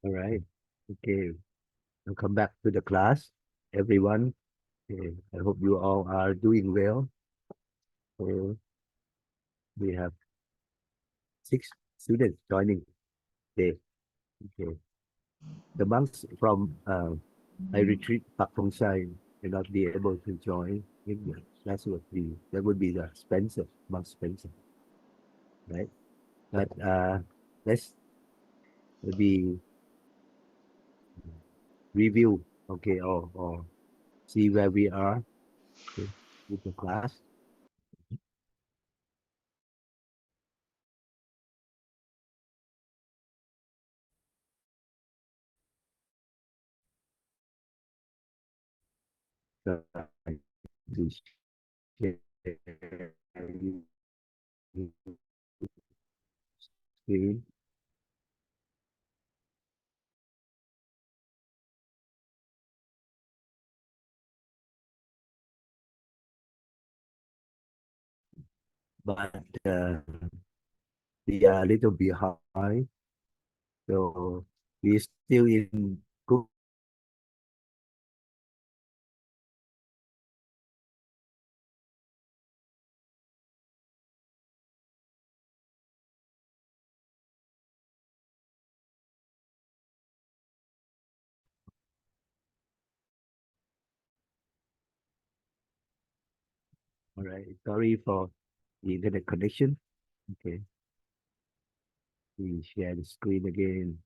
All right. Okay. Welcome back to the class, everyone. Okay. I hope you all are doing well. We have 6 students joining today. Okay. The monks from I retreat Pak Thong Sai may not be able to join in the class that would be the Spencer, Monk Spencer, right? But let's maybe review, okay, or see where we are, okay, with the class. So, to share screen, but we are a little behind. So we still in group. All right. Sorry for the internet connection. Okay. We share the screen again.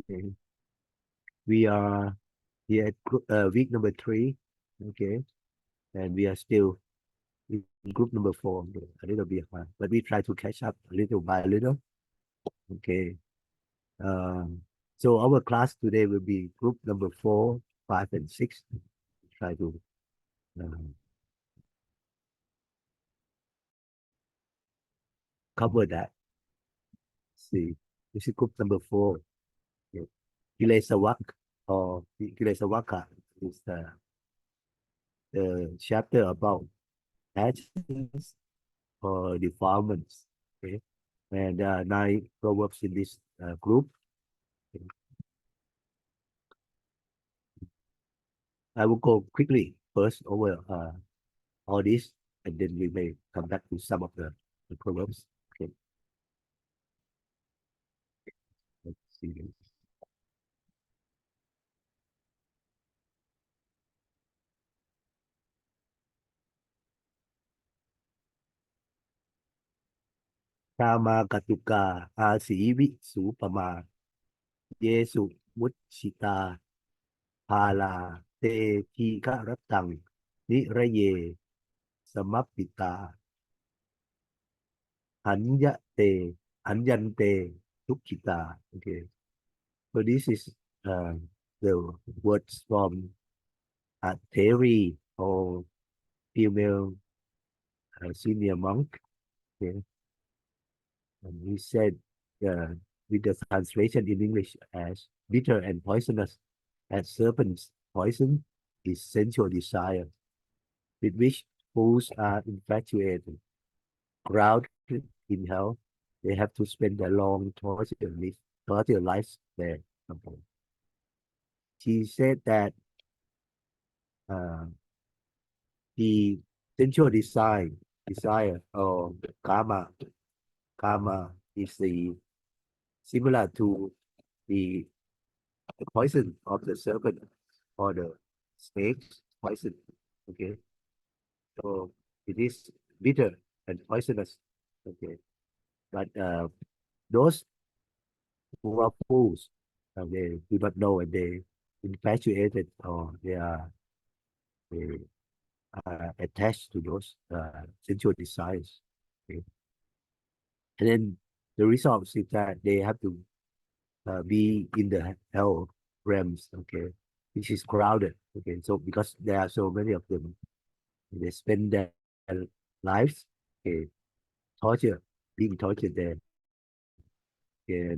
Okay. We are here at week number 3. Okay. And we are still in group number 4, a little behind, but we try to catch up a little by a little. Okay. Um, so our class today will be group number 4, 5, and 6. Try to um, cover that. See, this is group number 4. Okay. Kilesawak or Kilesawaka is the chapter about actions or defilements. Okay. And 9 proverbs in this group. Okay. I will go quickly first over all this, and then we may come back to some of the proverbs. Okay. Let's see this. กามากตุกาอาสีวิสูปมาเยสุมุตชิตาพาลาเตทีฆรตังนิระเยสมัปปิตาหันยะเตหันยันเตทุกขิตา okay, so this is uh, the words from a Theri or female senior monk. Okay, and he said with the translation in English as bitter and poisonous as serpent's poison is sensual desire, with which fools are infatuated. Grounded in hell, they have to spend their long torture lives there. Okay. She said that uh, the sensual desire or karma, karma is the similar to the poison of the serpent or the snake's poison. Okay, so it is bitter and poisonous. Okay, but those who are fools, they do not know and they infatuated or they are attached to those sensual desires. Okay, and then the result is that they have to be in the hell realms. Okay, which is crowded. Okay, so because there are so many of them, they spend their lives, okay, torture, being tortured there. Okay,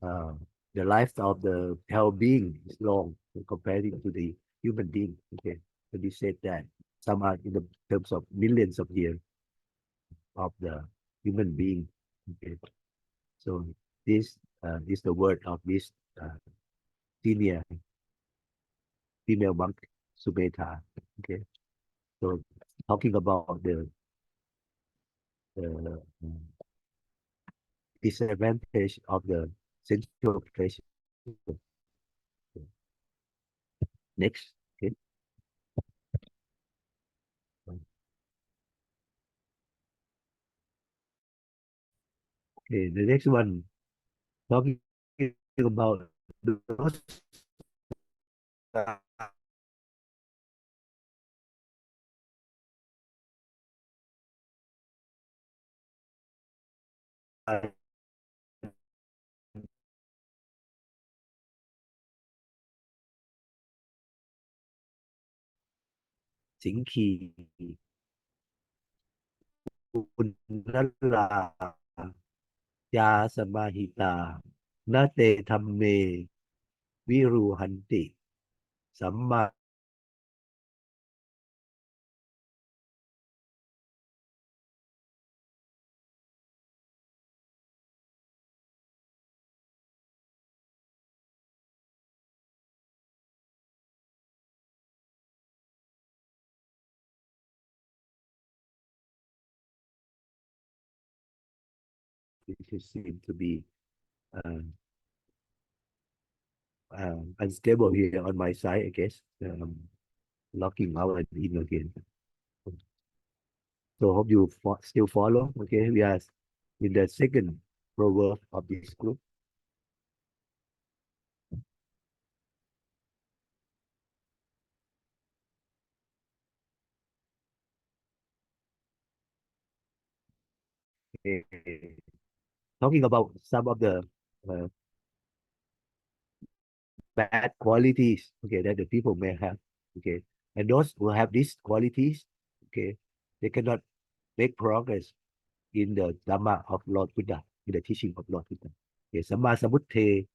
uh, the life of the hell being is long compared to the human being. Okay, so they said that some are in the terms of millions of years of the human being. Okay. So this is the word of this senior female monk, Sumedha. Okay. So talking about the disadvantage of the sensual pleasure. Next. Okay. Okay. The next one talking about thoseสิงคีอุณลายาสมาหิตานาเตธรรมเมวิรูหันติสัมมา It seems to be uh, unstable here on my side, I guess. Logging out and in again. So hope you still follow. Okay, we are in the second proverb of this group. Okay. Talking about some of the uh, bad qualities, okay, that the people may have, okay, and those who have these qualities, okay, they cannot make progress in the Dhamma of Lord Buddha, in the teaching of Lord Buddha. Okay, Samma Sambuddhe,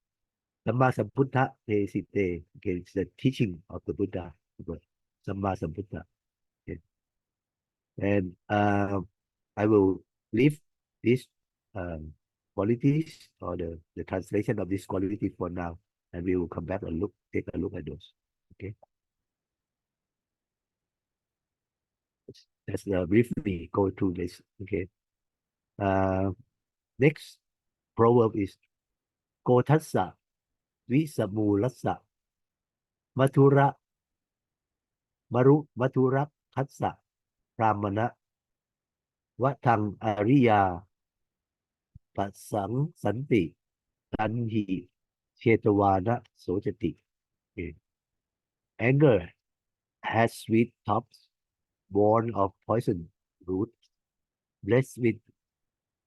Samma Sambuddha Te Sitte. Okay, it's the teaching of the Buddha, Samma Sambuddha. Okay. And I will leave these um, qualities or the translation of this quality for now, and we will come back and take a look at those. Okay. Let's briefly go through this. Okay. Uh, Next proverb is Kotassa Visamulassa Mathura Mathura Katsa Pramana Vatang Ariya Pasang Santi Tanhi Chetavana Sojati. Okay. Anger has sweet tops born of poison root. Blessed with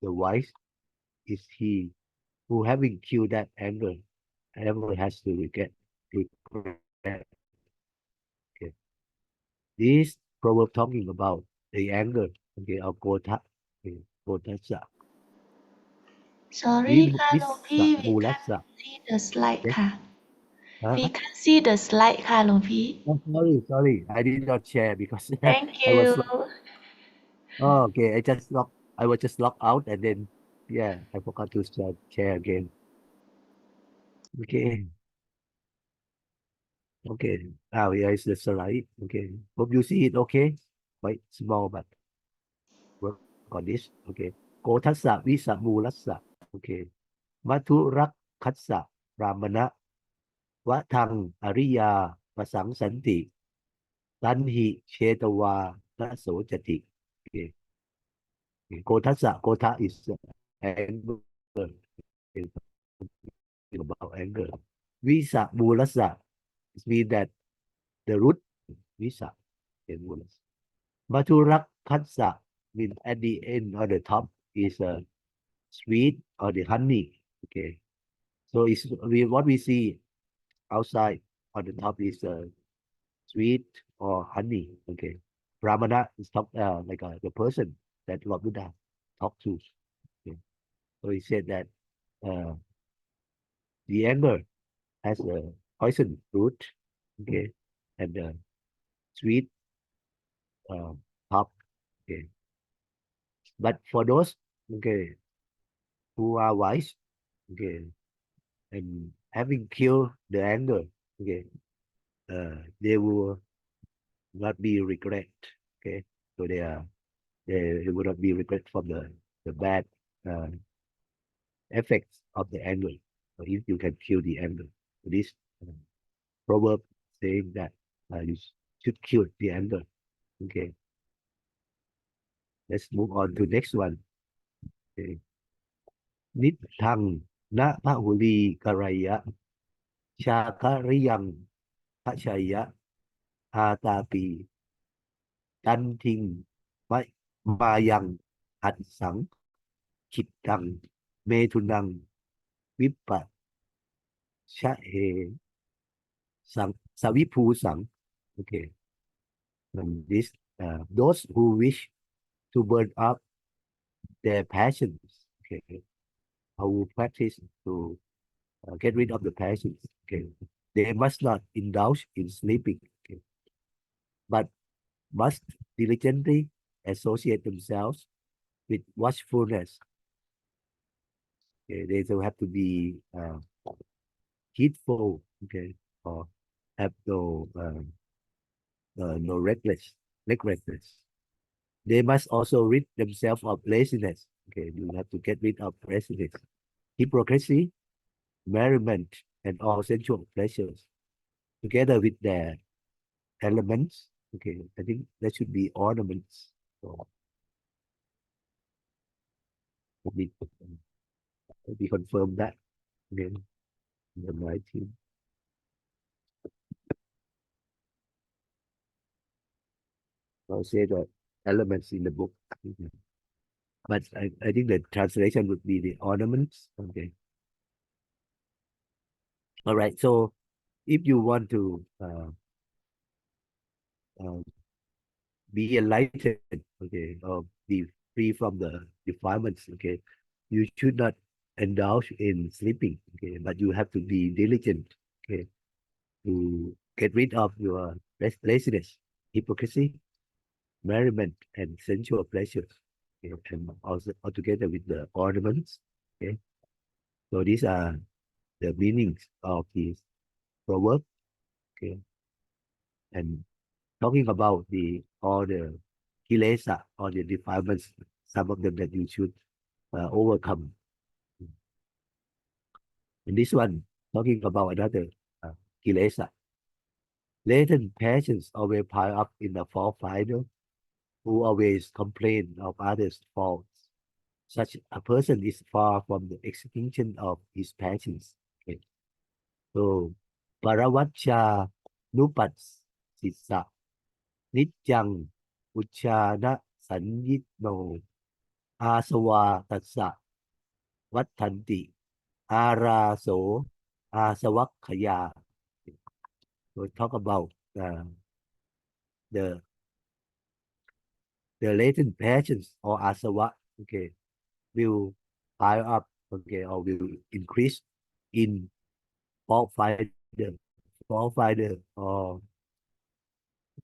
the wise is he who, having killed that anger, ever has to regret. Okay. This proverb talking about the anger, okay, of Gotha, okay, Gotasa. Sorry ค่ะหลวงพี่ we can't Visamulasa. see the slide Yes. ค่ะ we Huh? can't see the slide ค่ะหลวงพี่ Oh, sorry. I did not share because thank I you was oh, okay. I was just locked out and then yeah, I forgot to share again. Okay. Okay. Now here is the slide. Okay. Hope you see it okay. Quite small, but work on this. Okay. Kotassa Visamulassa. Okay. Mathurak Katsa Ramana Vatang Ariya Pasang Santi Tanhi Chetava Naso Jati. Okay. Kotassa, Kota is anger. About anger. Visa Mulasa means that the root Visa in Mulas. Maturak Katsa means at the end or the top is a sweet or the honey. Okay. So it's what we see outside on the top is sweet or honey. Okay. Brahmana is like the person that Lord Buddha talked to. Okay. So he said that uh, the anger has a poison root. Okay. And sweet uh, top. Okay. But for those okay, who are wise, okay, and having killed the anger, okay, they will not be regret, okay, so they will not be regret from the bad uh, effects of the anger. So if you can kill the anger, this uh, proverb saying that you should kill the anger. Okay, let's move on to next one. Okay. นิทังนะพหุลีกรายะชาคาริยังพะชัยยะอาตาปีตันทิงมะมายังหัดสังขิดตังเมทุนังวิปปัสชะเฮสังสวิภูสัง okay and this those who wish to burn up their passions, okay, who practice to get rid of the passions, okay, they must not indulge in sleeping, okay, but must diligently associate themselves with watchfulness. Okay, they don't have to be heedful, okay, or have no recklessness. They must also rid themselves of laziness. Okay, you have to get rid of laziness, hypocrisy, merriment, and all sensual pleasures, together with their elements. Okay, I think that should be ornaments. So let me, let me confirm that again. The 19. I'll say the elements in the book. But I think the translation would be the ornaments. Okay. All right. So if you want to uh, be enlightened, okay, or be free from the defilements, okay, you should not indulge in sleeping, okay, but you have to be diligent, okay, to get rid of your laziness, hypocrisy, merriment, and sensual pleasures, okay, and also altogether with the ornaments, okay. So these are the meanings of this proverb, okay, and talking about the all the kilesa or the defilements, some of them that you should overcome. And this one talking about another kilesa. Latent passions always pile up in the fault finder who always complain of others' faults. Such a person is far from the extinction of his passions. Okay. So, Paravacha Nupas Sisa Nitjang Uchana Sanyitno Asava Tassa Vattanti Araso Asavakkaya. We talk about the the latent passions or asava, okay, will pile up, okay, or will increase in fault finder, or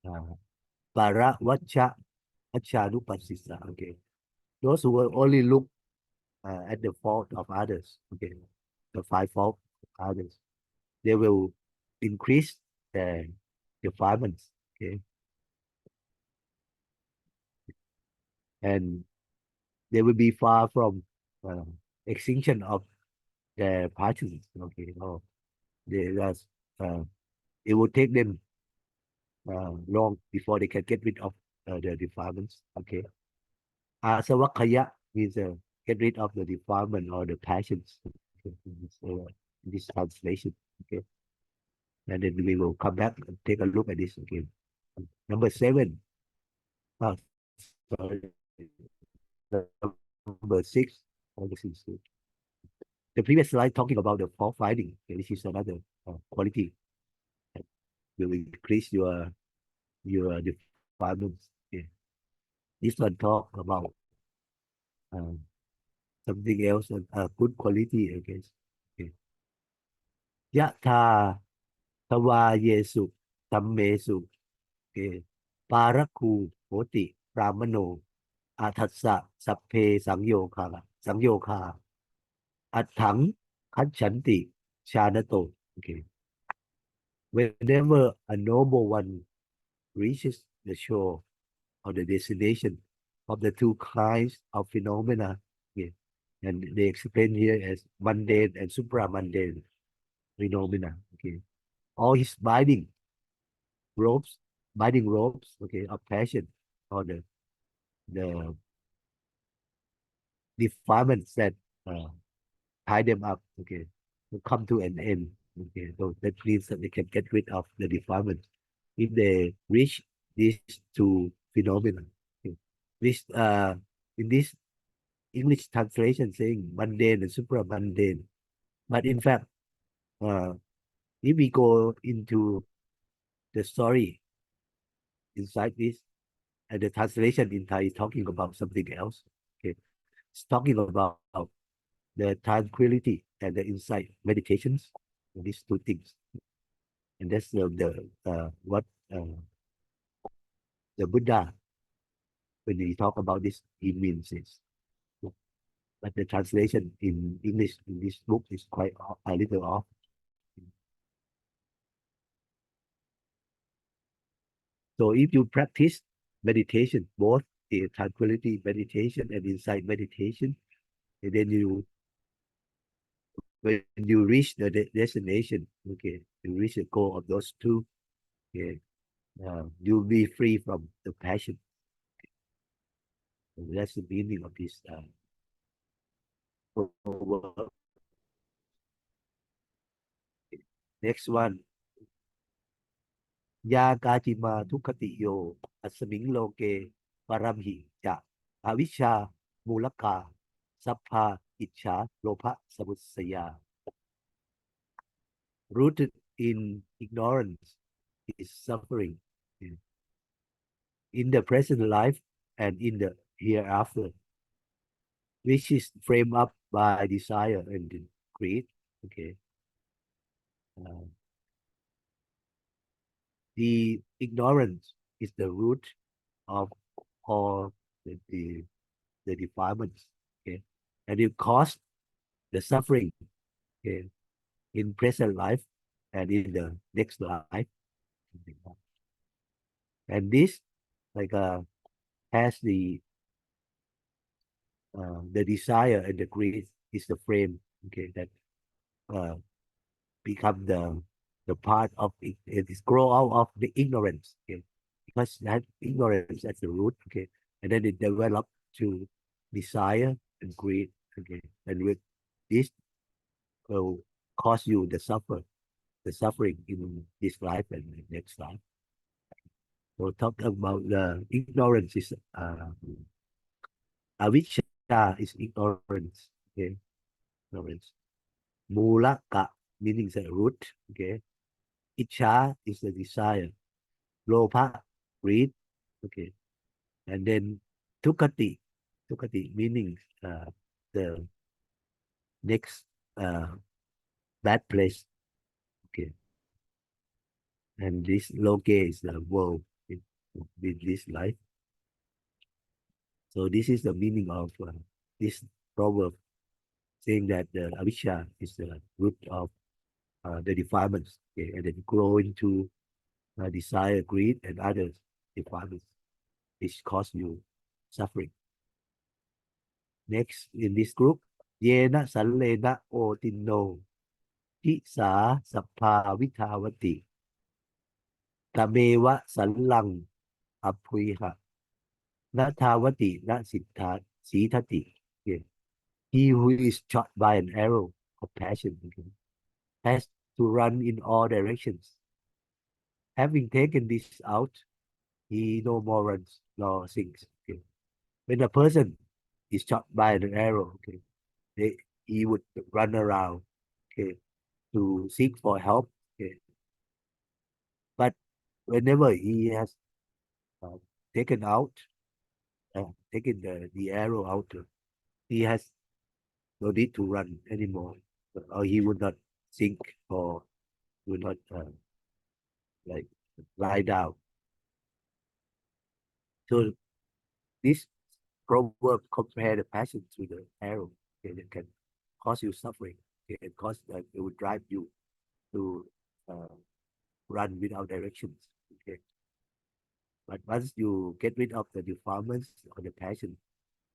uh, para vacha achanupasisa, okay. Those who will only look at the fault of others, okay, the five fault of others, they will increase their defilements, okay, and they will be far from extinction of their passions, okay, or they just it will take them long before they can get rid of the defilements, okay. Asavakaya means get rid of the defilement or the passions, okay, in this translation, okay. And then we will come back and take a look at this again. Number 7. Oh, sorry. Number 6. Oh, this is the previous slide talking about the fault finding. Okay, this is another quality that will increase your defilements. Okay. This one talk about uh, something else, a good quality, I guess. Okay. Yatha Tava Yesu Tammesu, okay. Paraku Hoti Ramano อาทัสสะสัพเพสังโยคาสังโยคาอัตถังคัจฉันติชาณโต okay. Whenever a noble one reaches the shore or the destination of the two kinds of phenomena, okay, and they explain here as mundane and supramundane phenomena, okay, all his ropes, binding ropes, okay, of passion or the defilements that uh, tie them up, okay, to come to an end. Okay, so that means that they can get rid of the defilement if they reach these two phenomena. Okay. This in this English translation saying mundane and supramundane, but in fact, uh, if we go into the story inside this, and the translation in Thai is talking about something else. Okay, it's talking about the tranquility and the insight meditations, these two things, and that's what uh, the Buddha, when he talk about this, he means is. But the translation in English in this book is quite a little off. So if you practice meditation, both the tranquility meditation and insight meditation, and then when you reach the destination, okay, you reach the goal of those two, okay, you'll be free from the passion. And that's the meaning of this proverb. Next one, Ya Gajima Tukati Yo Asming Loke Paramhi Ja Avisha Mulaka Sapha Icha Lopa Samusaya. Rooted in ignorance is suffering in the present life and in the hereafter, which is framed up by desire and greed. Okay. Uh, the ignorance is the root of all the defilements. Okay. And it causes the suffering, okay, in present life and in the next life. And this like has the desire and the greed is the frame, okay, that uh, become the part of it is grow out of the ignorance, okay, because that ignorance at the root, okay, and then it develop to desire and greed, okay, and with this will cause you the suffering in this life and the next life. So talk about the ignorance is avisha is ignorance, okay, ignorance. Mulaka meaning the root, okay. Icha is the desire. Lopa, greed, okay. And then tukati, tukati meaning the next uh, bad place, okay. And this loke is the world with this life. So this is the meaning of this proverb, saying that the avisha is the root of the defilements, okay, and then grow into desire, greed, and other defilements, which cause you suffering. Next in this group, Yena Salena Otino, Tisa Sappa Vitavati, Tameva Salang Apuiha, Natavati Nasita Sitati. Okay. He who is shot by an arrow of passion, okay, has to run in all directions. Having taken this out, he no more runs nor sinks. Okay. When a person is shot by an arrow, okay, he would run around, okay, to seek for help, okay. But whenever he has uh, taken out, taken the arrow out, he has no need to run anymore, or he would not sink or would not like lie down. So this proverb compare the passion to the arrow. Okay, that can cause you suffering. Okay, it cause that it will drive you to uh, run without directions. Okay, but once you get rid of the defilements or the passion,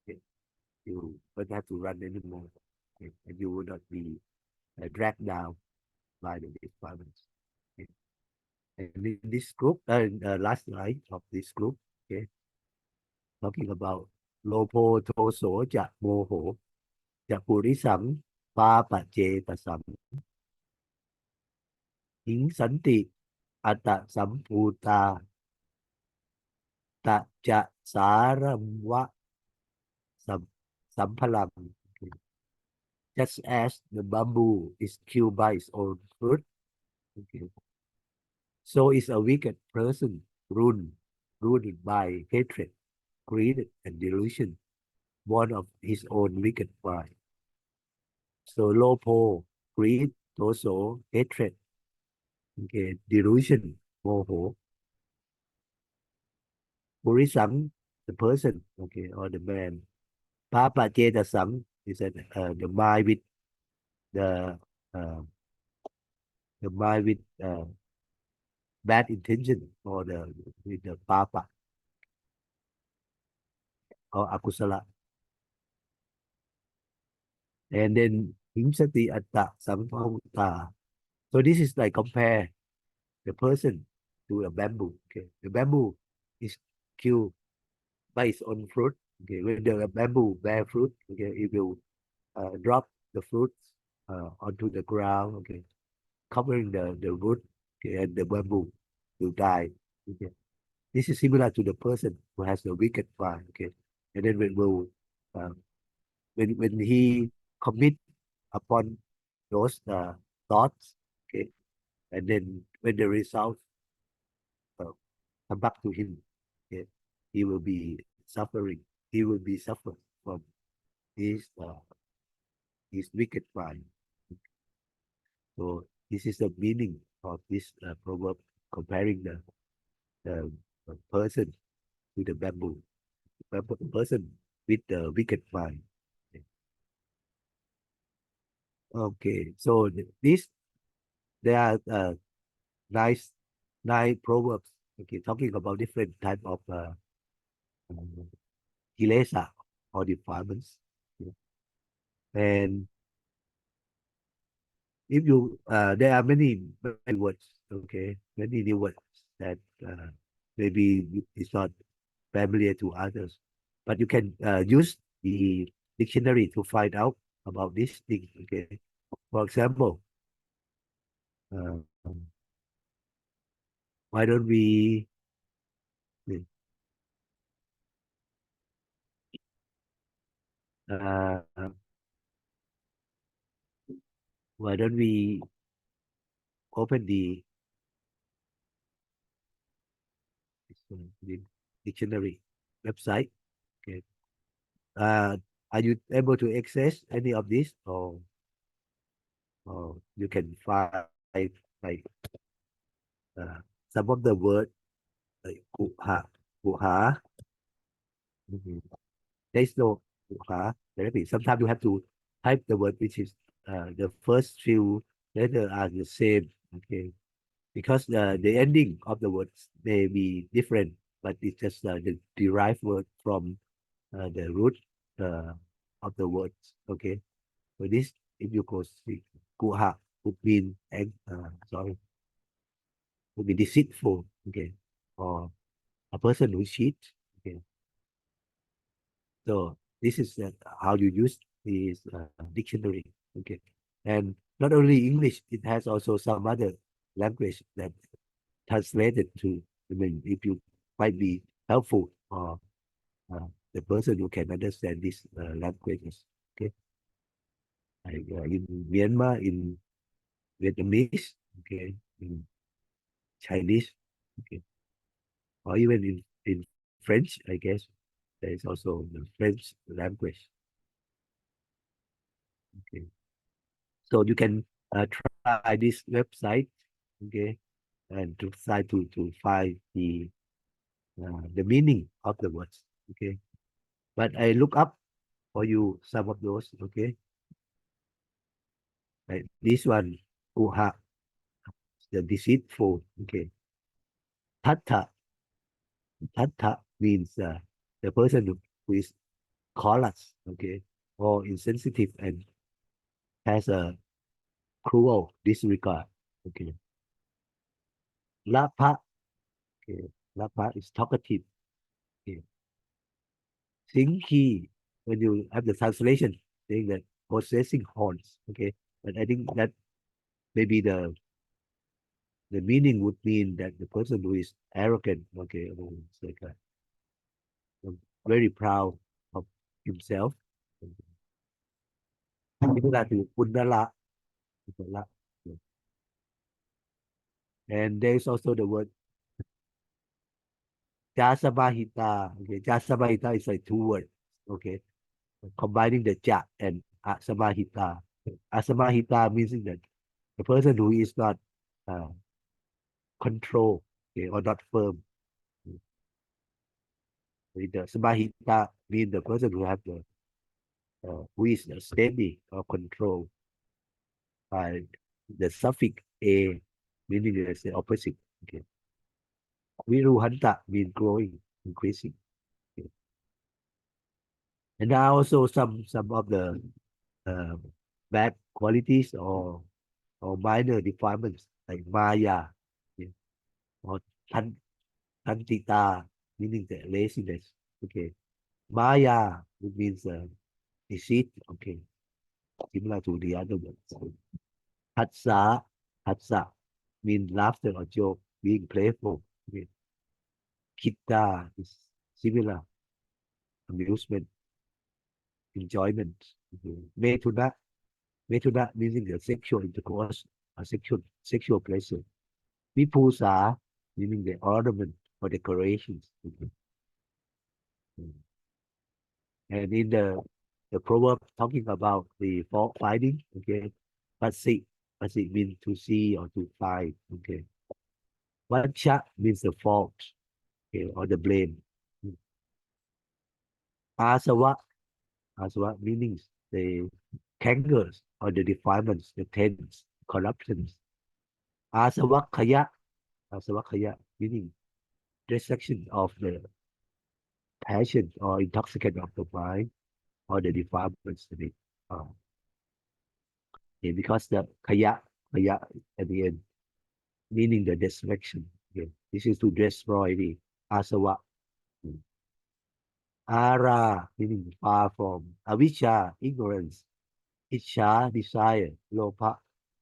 okay, you don't have to run anymore. Okay, and you will not be dragged down by the defilements. Okay. And in this group, last line of this group, okay, talking about โลโภโทโสจะโมโหจะปุริสังปาปะเจตสังหิงสันติอัตตสัมภูตาตะจะสารัมวะสัมสัมพลัง just as the bamboo is killed by its own fruit, okay, so is a wicked person ruled by hatred, greed, and delusion, born of his own wicked pride. So lopo, greed, also hatred, okay, delusion, moho, purisang, the person, okay, or the man. Papa Jetasam is that the mind with the uh, the mind with bad intention or the with the papa or akusala. And then himsati atta sampauta. So this is like compare the person to a bamboo. Okay, the bamboo is killed by its own fruit. Okay, when the bamboo bear fruit, okay, it will drop the fruits onto the ground. Okay, covering the root, okay, and the bamboo will die. Okay, this is similar to the person who has the wicked mind. Okay, and then uh, when he commit upon those thoughts, okay, and then when the result uh, come back to him, okay, he will be suffering. He will be suffering from his wicked mind. So this is the meaning of this proverb, comparing the person with the bamboo, person with the wicked mind. Okay, so this there are nice nine proverbs. Okay, talking about different type of kilesa or defilements. Okay. And if you there are many words. Okay, many new words that maybe it's not familiar to others, but you can use the dictionary to find out about this thing. Okay, for example, uh, why don't we uh, why don't we open the dictionary website? Okay. Are you able to access any of this, or you can find like uh, some of the word like kuha. Mhm. There is no kuha therapy. Sometimes you have to type the word which is the first few letters are the same. Okay, because the ending of the words may be different, but it's just the derived word from the root uh, of the words. Okay, so this if you go see kuha would mean sorry would be deceitful. Okay, or a person who cheats. Okay, so this is how you use this dictionary. Okay, and not only English, it has also some other language that translated to. I mean, if you might be helpful or the person who can understand these languages. Okay, like in Myanmar, in Vietnamese, okay, in Chinese, okay, or even in French, I guess there is also the French language. Okay, so you can try this website, okay, and to try to find the meaning of the words, okay. but I look up for you some of those, okay? Like this one, uha, the deceitful, okay? Tatta, tatta means the person who is callous, okay, or insensitive and has a cruel disregard, okay? Lapa, okay, lapa is talkative, okay? Singhi, when you have the translation saying that possessing horns, okay? But I think that maybe the meaning would mean that the person who is arrogant, okay, who is like very proud of himself. Similar to Undala, and there is also the word Jasamahita. Okay, Jasamahita is like two words. Okay, combining the Ja and Asamahita. Asamahita means that the person who is not uh, control, okay, or not firm. The Samahita means the person who have the who is steady or control by the suffix a, meaning it's the opposite. Okay. Viruhanta means growing, increasing. Okay. And there are also some of the uh, bad qualities or minor defilements like Maya, okay, or Tan Tantita, meaning the laziness. Okay. Maya, it means deceit. Okay. Similar to the other ones. Hatsa, hatsa means laughter or joke, being playful. Okay. Kita is similar, amusement, enjoyment. Okay. Metuna, metuna meaning the sexual intercourse, a sexual pleasure. Vipusa meaning the ornament or decorations. Okay. And in the proverb talking about the fault finding, okay, Pasik, pasik means to see or to find, okay. Vacha means the fault, okay, or the blame. Asawa, asawa meaning the cankers or the defilements, the taints, corruptions. Asawakaya, asawakaya meaning destruction of the passion or intoxicant of the mind or the defilements of it. Uh, yeah, because the kaya at the end, meaning the destruction. Yeah. This is to destroy the asawa. Mm. Ara, meaning far from. Avisha, ignorance. Isha, desire. Lopa,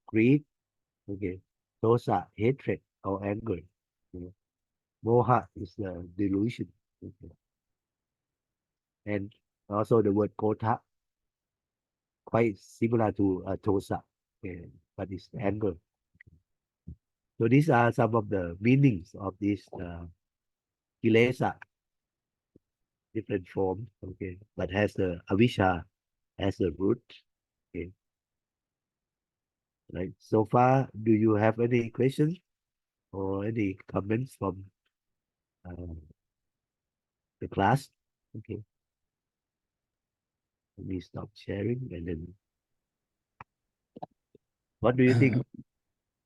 greed. Okay. Dosa, hatred or anger. Yeah. Moha is the delusion. Okay. And also the word kota, quite similar to tosa, okay, but it's anger. So these are some of the meanings of this kilesa, different forms, okay, but has the avisha as the root. Okay, right. So far, do you have any questions or any comments from uh, the class? Okay, let me stop sharing and then what do you think?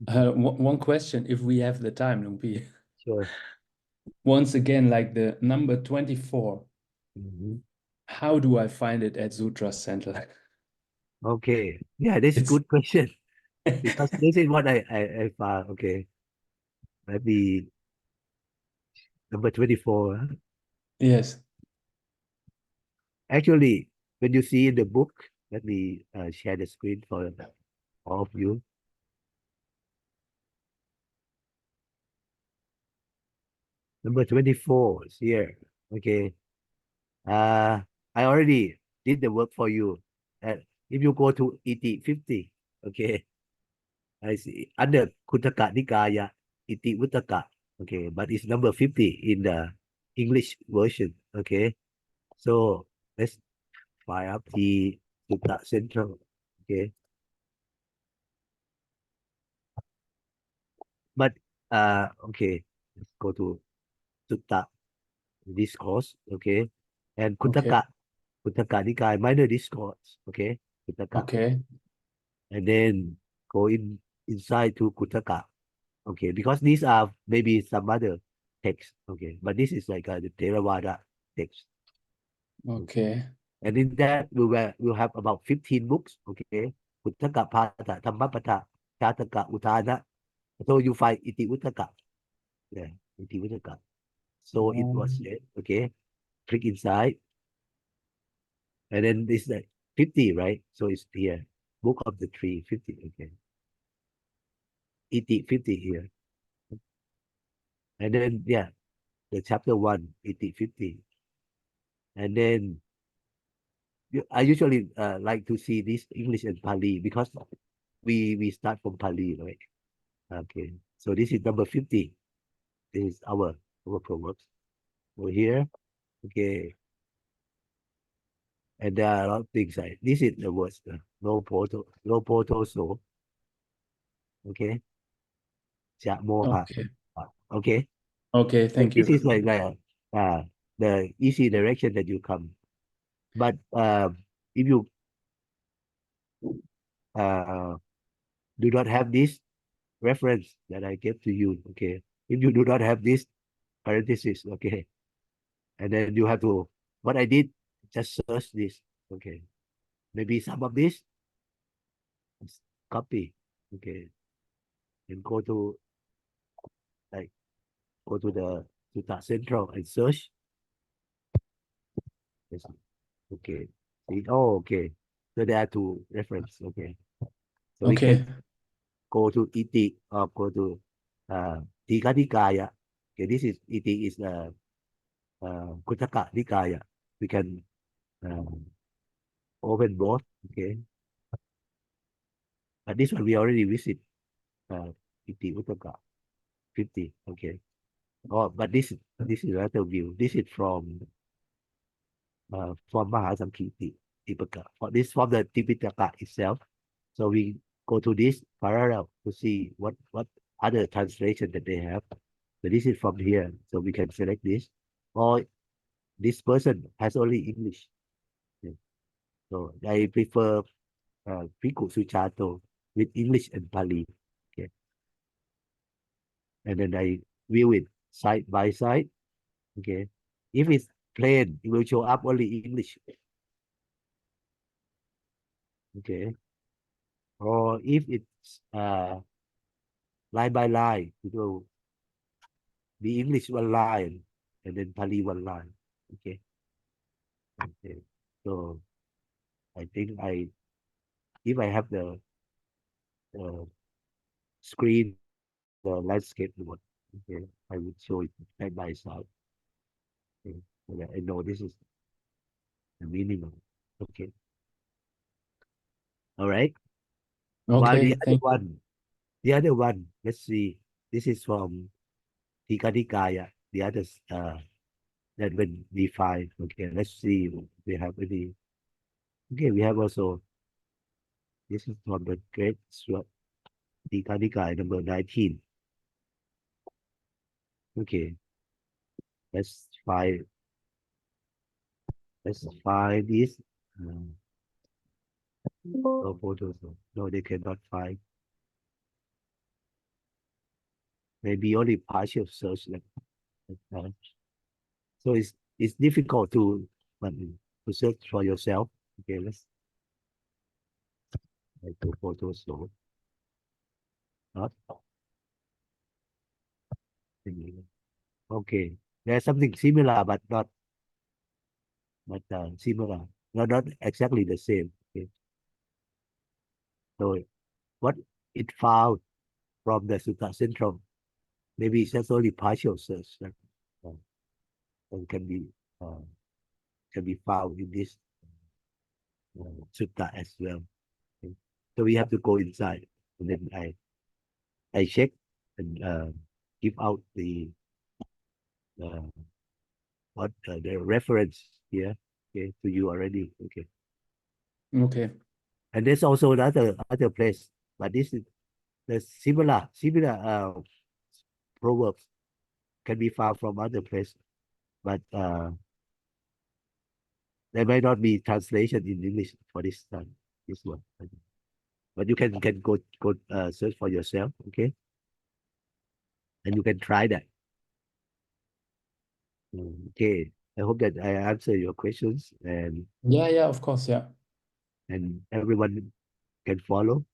One question, if we have the time, Lumpy. Sure. Once again, like the number 24, Mhm. how do I find it at Sutra Center? Okay, yeah, this is a It's good question because this is what I found. Okay, maybe number 24. Huh? yes. Actually, when you see in the book, let me share the screen for all of you. Number 24 is here. Okay. Uh, I already did the work for you. If you go to Iti 50, okay, I see under Kuttaka Nikaya, Iti Vuttaka, okay, but it's number 50 in the English version, okay. So let's fire up the Sutta Central, okay. But okay, let's go to Sutta discourse, okay, and Okay. Kuttaka. Kuttaka Nikaya, minor discourse. Okay, Kuttaka, Okay. and then go inside to Kuttaka. Okay, because these are maybe some other text. Okay, but this is like the Theravada text. Okay. And in that we'll have about 15 books. Okay, Uttaka Pata, Dhammapata, Chataka, Uttana. So you find Iti Uttaka. Yeah, Iti Uttaka. So it was Um, okay. Click inside, and then this is like 50, right? So it's here. Book of the Tree, 50. Okay, Iti 50 here, and then yeah, the chapter one, Iti 50, and then I usually like to see this English and Pali because we start from Pali, right? Okay, so this is number 50. This is our Proverbs over here. Okay, and there are a lot of things. This is the words. No poto so. Okay, ja moha. okay. Okay, Okay, so thank this you. is like the easy direction that you come. But if you uh, do not have this reference that I gave to you, okay, if you do not have this parenthesis, okay, and then you have to, what I did, just search this, okay, maybe some of this, copy, okay, and like go to the Sutta Central and search. Yes. Okay. See, oh, okay. So there are two reference. Okay. So we Okay. can go to Iti or go to Tika Nikaya. Okay, this is Iti is Kuttaka Nikaya. We can open both. Okay. But this one we already visit Iti Uttaka 50. Okay. Oh, but this is another view. This is from Mahasamkiti Tipaka. For this from the Tipitaka itself. So we go to this parallel to see what other translation that they have. So this is from here. So we can select this. Or this person has only English. Yeah. So I prefer Bhikkhu Suchato with English and Pali. Okay. And then I view it side by side. Okay. If it's plain, it will show up only English. Okay. Or if it's line by line, it will be English one line and then Pali one line. Okay. Okay. So I think if I have the uh, screen, the landscape mode, okay, I would show it side by side. Okay. So that I know this is the minimum. Okay. All right. While Okay, thank the other one, let's see. This is from Tika Nikaya. The others that when we find. Okay, let's see. We have any. Okay, we have also. This is from the Great Tika Nikaya number 19. Okay, let's find let's find this. No photos. No, they cannot find. Maybe only partial search like that. So it's difficult to search for yourself. Okay, let's go photos. So not okay. There's something similar, but not similar. Not exactly the same. Okay. So what it found from the Sutta Central, maybe it's just only partial search that and uh, can be found in this sutta as well. Okay. So we have to go inside, and then I check and give out uh, what the reference here, okay, to you already. Okay, Okay. and there's also another other place, but this is the similar proverbs can be found from other places, but there might not be translation in English for this one, but you can go search for yourself, okay, and you can try that. Okay, I hope that I answer your questions, and Yeah, of course, yeah. Everyone can follow.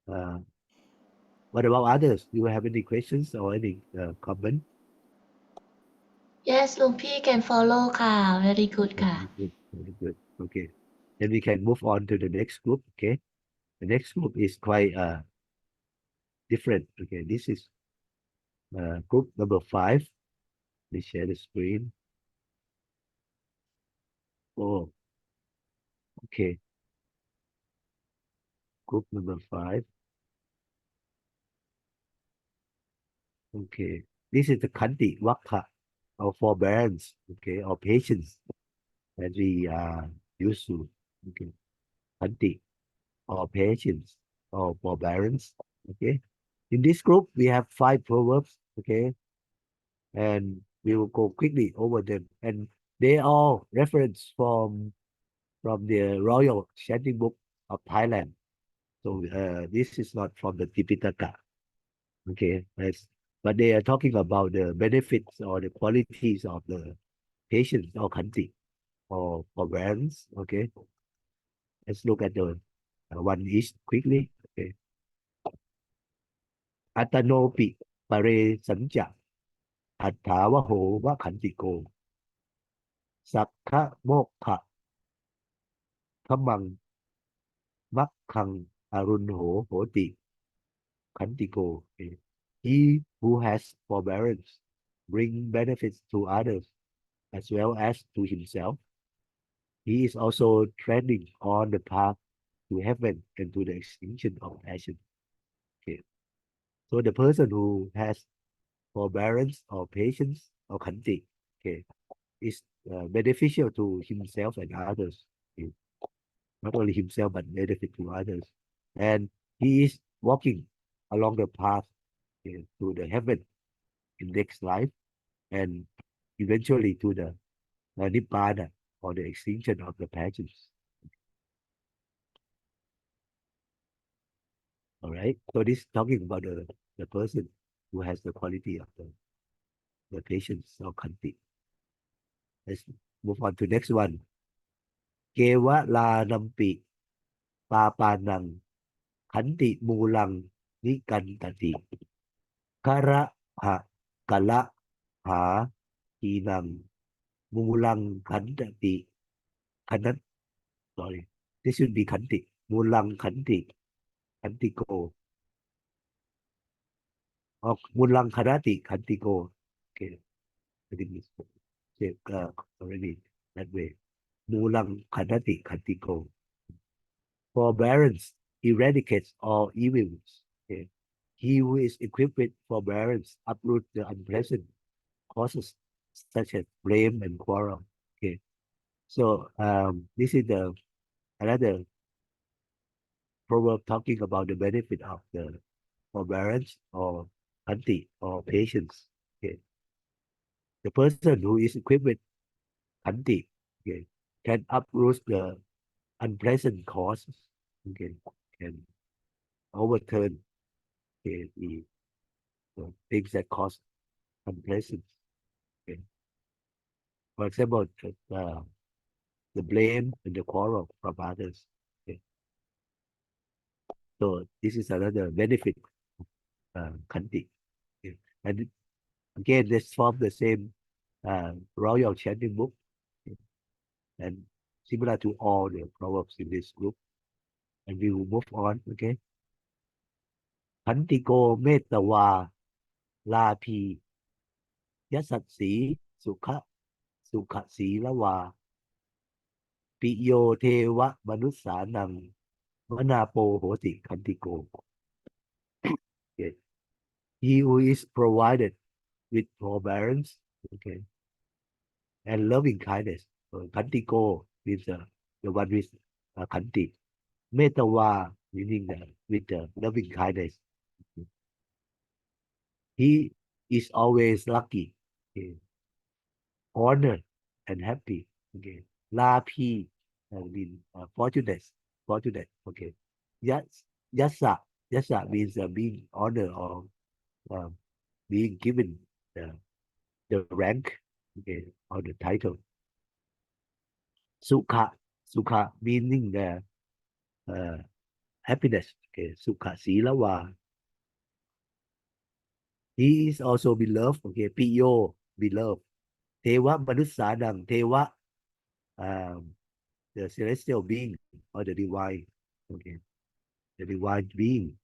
What about others? Do you have any questions or any comment? Yes หลวงพี่ can follow ค่ะ very good ค่ะ Very good, very good. Okay, then we can move on to the next group. Okay, the next group is quite different. Okay, this is group number 5. Let me share the screen. Oh, okay. Group number 5. Okay, this is the Khanti Vakha, or forbearance. Okay, or patience that we are used to. Okay, Khanti or patience or forbearance. Okay, in this group we have 5 proverbs. Okay, and we will go quickly over them, and they all reference from the Royal Chanting Book of Thailand. So this is not from the Tipitaka. Okay, but they are talking about the benefits or the qualities of the patience or Khanti or forbearance. Okay, let's look at the one each quickly. Okay, Atanopi Pare Sanja Athavaho wa Khantiko Sakha Mokha Khamang Makhang Arunho Hoti Khantiko. Okay. He who has forbearance bring benefits to others as well as to himself. He is also treading on the path to heaven and to the extinction of passion. Okay. So the person who has forbearance or patience or khanti, okay, is beneficial to himself and others. Okay. Not only himself but benefit to others. And he is walking along the path, okay, to the heaven in next life and eventually to the nibbana or the extinction of the passions. All right. So this is talking about the person who has the quality of the patience or khanti. Let's move on to next one. Kewa la nampi papanang khanti mulang nikantati kara ha kala ha hinang mulang kantati kanat. Sorry, this should be khanti. Mulang khanti kantiko. Oh, mulang kanati kantiko. Okay, I think it's already that way. Mulang kanati kantiko. Forbearance eradicates all evils. Okay. He who is equipped with forbearance uproot the unpleasant causes such as blame and quarrel. Okay. So this is the another proverb talking about the benefit of the forbearance or khanti or patience. Okay. The person who is equipped with khanti, okay, can uproot the unpleasant causes. Okay, can overturn, okay, the things that cause unpleasant. Okay. For example, the blame and the quarrel from others. Okay. So this is another benefit of khanti. Okay. And again, this from the same royal chanting book, okay, and similar to all the proverbs in this group. And we will move on. Okay. Khantiko metawa lapi yasat si sukha sukha si lawaปิโยเทวะมนุษสานังวนาโปโหติคันติโก Okay. He who is provided with forbearance, okay, and loving kindness. Kantiko is the one with kanti. Metawa meaning with the loving kindness. Okay. He is always lucky, okay, honored and happy. Okay. Lapi mean fortunate. Okay. Yes, yasa means being honored or uh, being given the, the rank, okay, or the title. Sukha meaning the happiness. Okay, Sukha Silawa. He is also beloved. Okay, Piyo, beloved. Teva Manusanam, Teva, um, the celestial being or the divine. Okay, the divine being.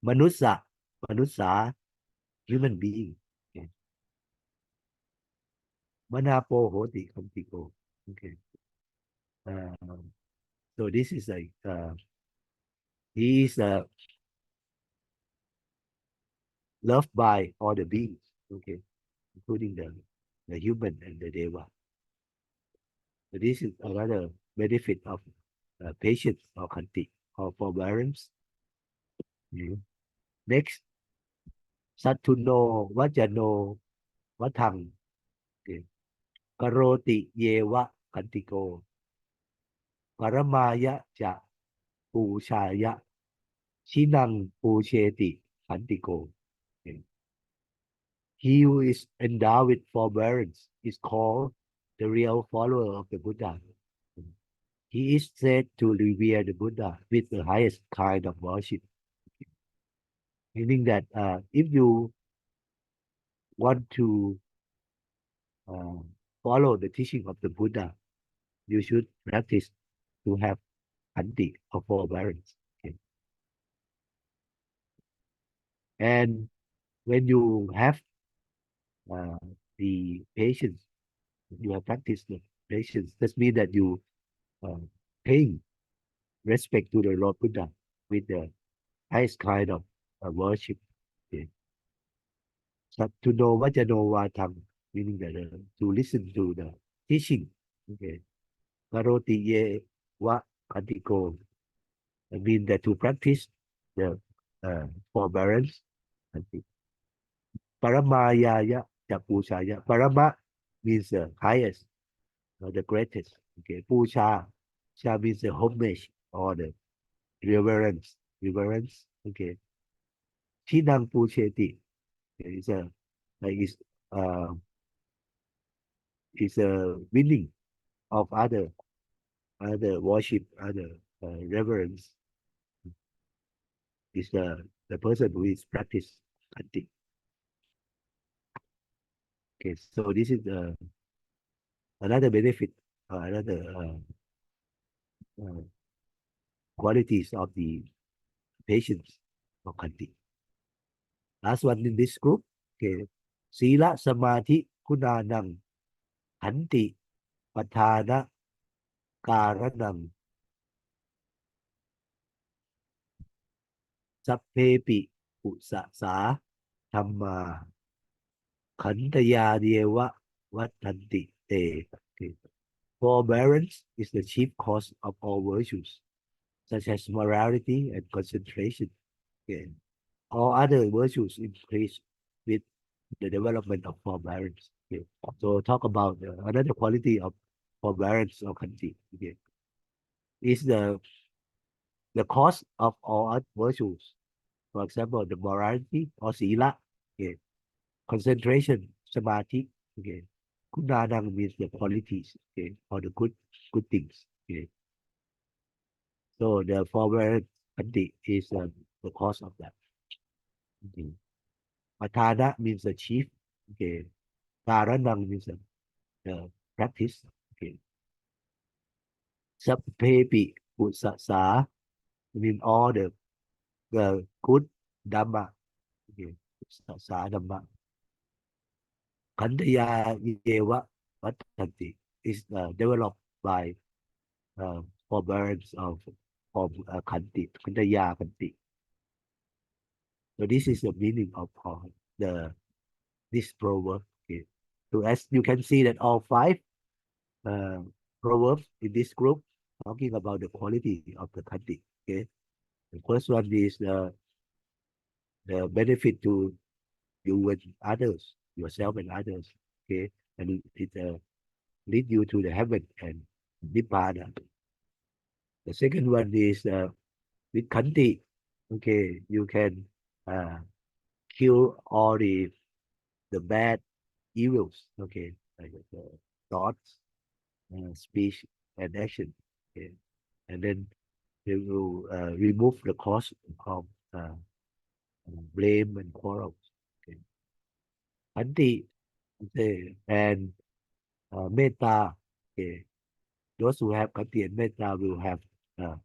Manusa, Manusa, human being. Okay. Manapo Hoti Kamtiko. Okay. So this is like he is loved by all the beings. Okay, including the human and the deva. So this is another benefit of patience or khanti or forbearance. Yeah. Next, Satuno Vajano Vatang. Okay. Karoti Yeva Kantiko. Paramaya Cha Pushaya Shinang Pusheti Kantiko. Okay. He who is endowed with forbearance is called the real follower of the Buddha. He is said to revere the Buddha with the highest kind of worship, meaning that if you want to uh, follow the teaching of the Buddha, you should practice to have khanti or forbearance. Okay? And when you have uh, the patience, you have practiced the patience, that means that you uh, paying respect to the Lord Buddha with the highest kind of worship. Okay? So to know what you know what meaning that to listen to the teaching. Okay. Karoti ye wa katiko. I mean that to practice the forbearance. Paramayaya Pusaya. Parama means the highest, the greatest. Okay. Pusha. Sha means the homage or the reverence. Reverence. Okay. Chinang Pucheti is a like uh is a meaning of other worship, other reverence is the person who is practice Kanti. Okay, so this is another benefit, another uh, qualities of the patience of Kanti. Last one in this group, okay, Sila Samadhi Kunanang Kanti Patana Karanang Sappepi Usasa Thamma Kantaya Deva Vatanti Te. Okay. Forbearance is the chief cause of all virtues, such as morality and concentration. Okay. All other virtues increase with the development of forbearance. Okay. So talk about another quality of forbearance or kanti. Okay. Is the cause of all other virtues. For example, the morality or sila. Okay. Concentration, samadhi. Okay. Kunadang means the qualities. Okay. Or the good things. Okay. So the forbearance kanti is the cause of that. Okay. Matana means the chief. Okay. Karanang means the practice. Okay. Sappepi usasa mean all the good dhamma. Okay. Usasa dhamma. Kandaya yeva vatanti is developed by forbearance of kanti. Kandaya kanti. So this is the meaning of the this proverb. Okay. So as you can see that all five uh, proverbs in this group talking about the quality of the country. Okay. The first one is the benefit to you and others, yourself and others. Okay. And it lead you to the heaven and Nibbana. The second one is with Kanti. Okay, you can kill all the bad evils. Okay, like the thoughts, speech, and action. Okay, and then they will remove the cause of blame and quarrels. Okay, Kanti. Okay, and metta. Okay, those who have Kanti and metta uh,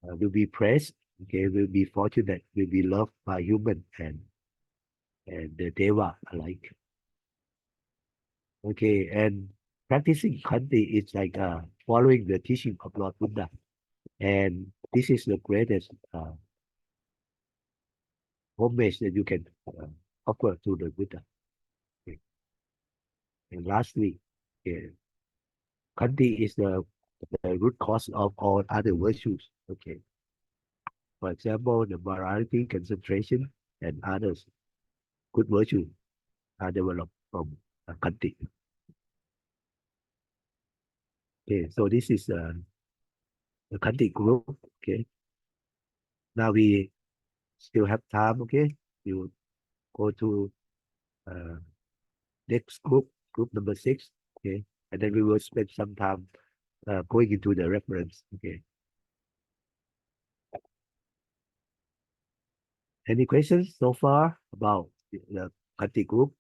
will be praised. Okay, will be fortunate, will be loved by human and the deva alike. Okay, and practicing Khanti is like following the teaching of Lord Buddha, and this is the greatest homage that you can offer to the Buddha. Okay. And lastly, okay, Khanti is the root cause of all other virtues. Okay, for example, the morality, concentration, and others good virtues are developed from Khanti. Okay, so this is the Khanti group. Okay, now we still have time. Okay, you go to uh, next group number 6. Okay, and then we will spend some time going into the reference. Okay, any questions so far about the Khanti group?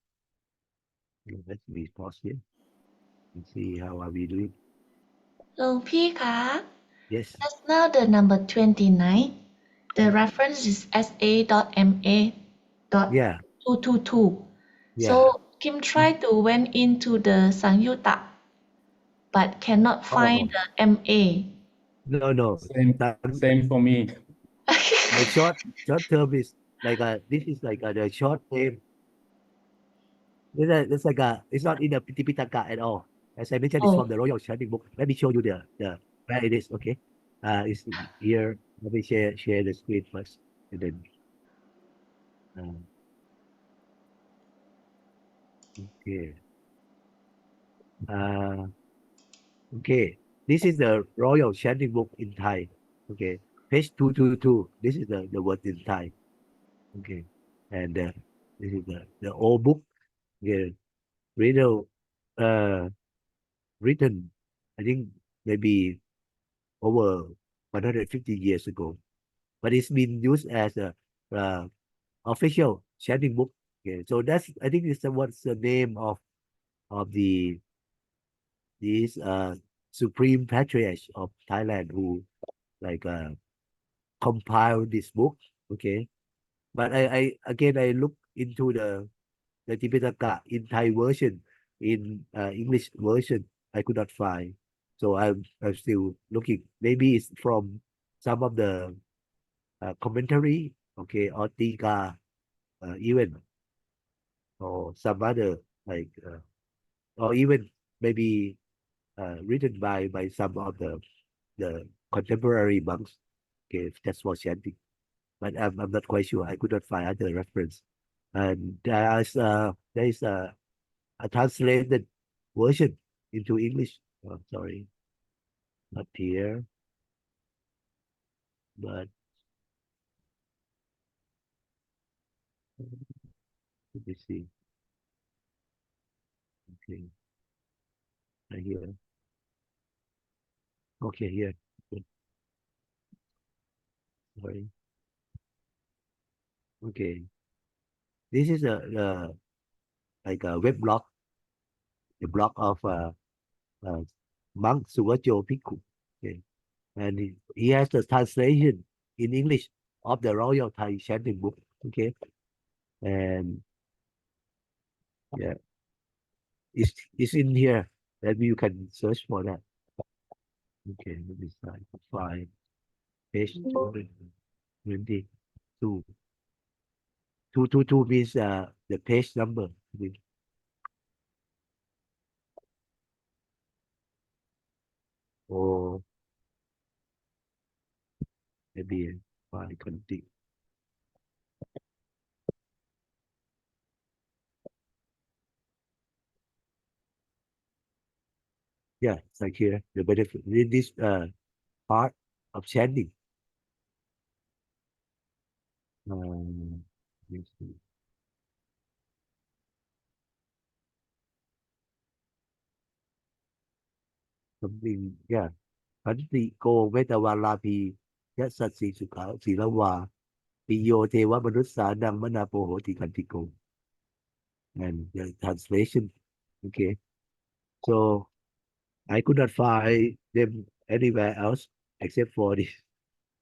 Let's be pause here and see how are we doing. หลวงพี่คะ Yes. That's now the number 29. The reference is Yeah. SA.MA.222. So Yeah. Kim tried to went into the Sangyutta but cannot find Oh the MA. no. Same for me. The short term is like this is like the short name. It's like it's not in the Pitipitaka at all. As I mentioned, it's from Oh, the Royal Chanting Book. Let me show you the where it is. Okay, it's here. Let me share the screen first, and then uh, okay. Uh, okay. This is the Royal Chanting Book in Thai. Okay, page 222. This is the word in Thai. Okay, and this is the old book. Yeah, riddle, written. I think maybe over 150 years ago, but it's been used as a uh, official chanting book. Okay, so that's I think it's what's the name of these supreme patriarch of Thailand who like compiled this book. Okay, but I look into the Tipitaka in Thai version, in English version, I could not find. So I'm still looking. Maybe it's from some of the commentary, okay, or Tika, even or some other like, or even maybe written by some of the contemporary monks. Okay, that's for chanting. But I'm not quite sure. I could not find other reference. And there is a translated version into English. Oh, sorry, not here, but let me see. Okay, right here. Okay, here. Okay, sorry. Okay, this is a like a web blog, the blog of uh, monk Suvajo Bhikkhu. Okay, and he has the translation in English of the Royal Thai Chanting Book. Okay, and yeah, it's in here. Maybe you can search for that. Okay, let me try to find page 220. 222 means the page number. Or maybe I continue. Yeah, it's like here, the benefit, this part of chanting. Let's see. Something, yeah. ขันติโกเวตวาลาภียะสัตสิสุขาศีลวาปิโยเทวมนุสสานังมนาโปโหติขันติโก and the translation. Okay, so I could not find them anywhere else except for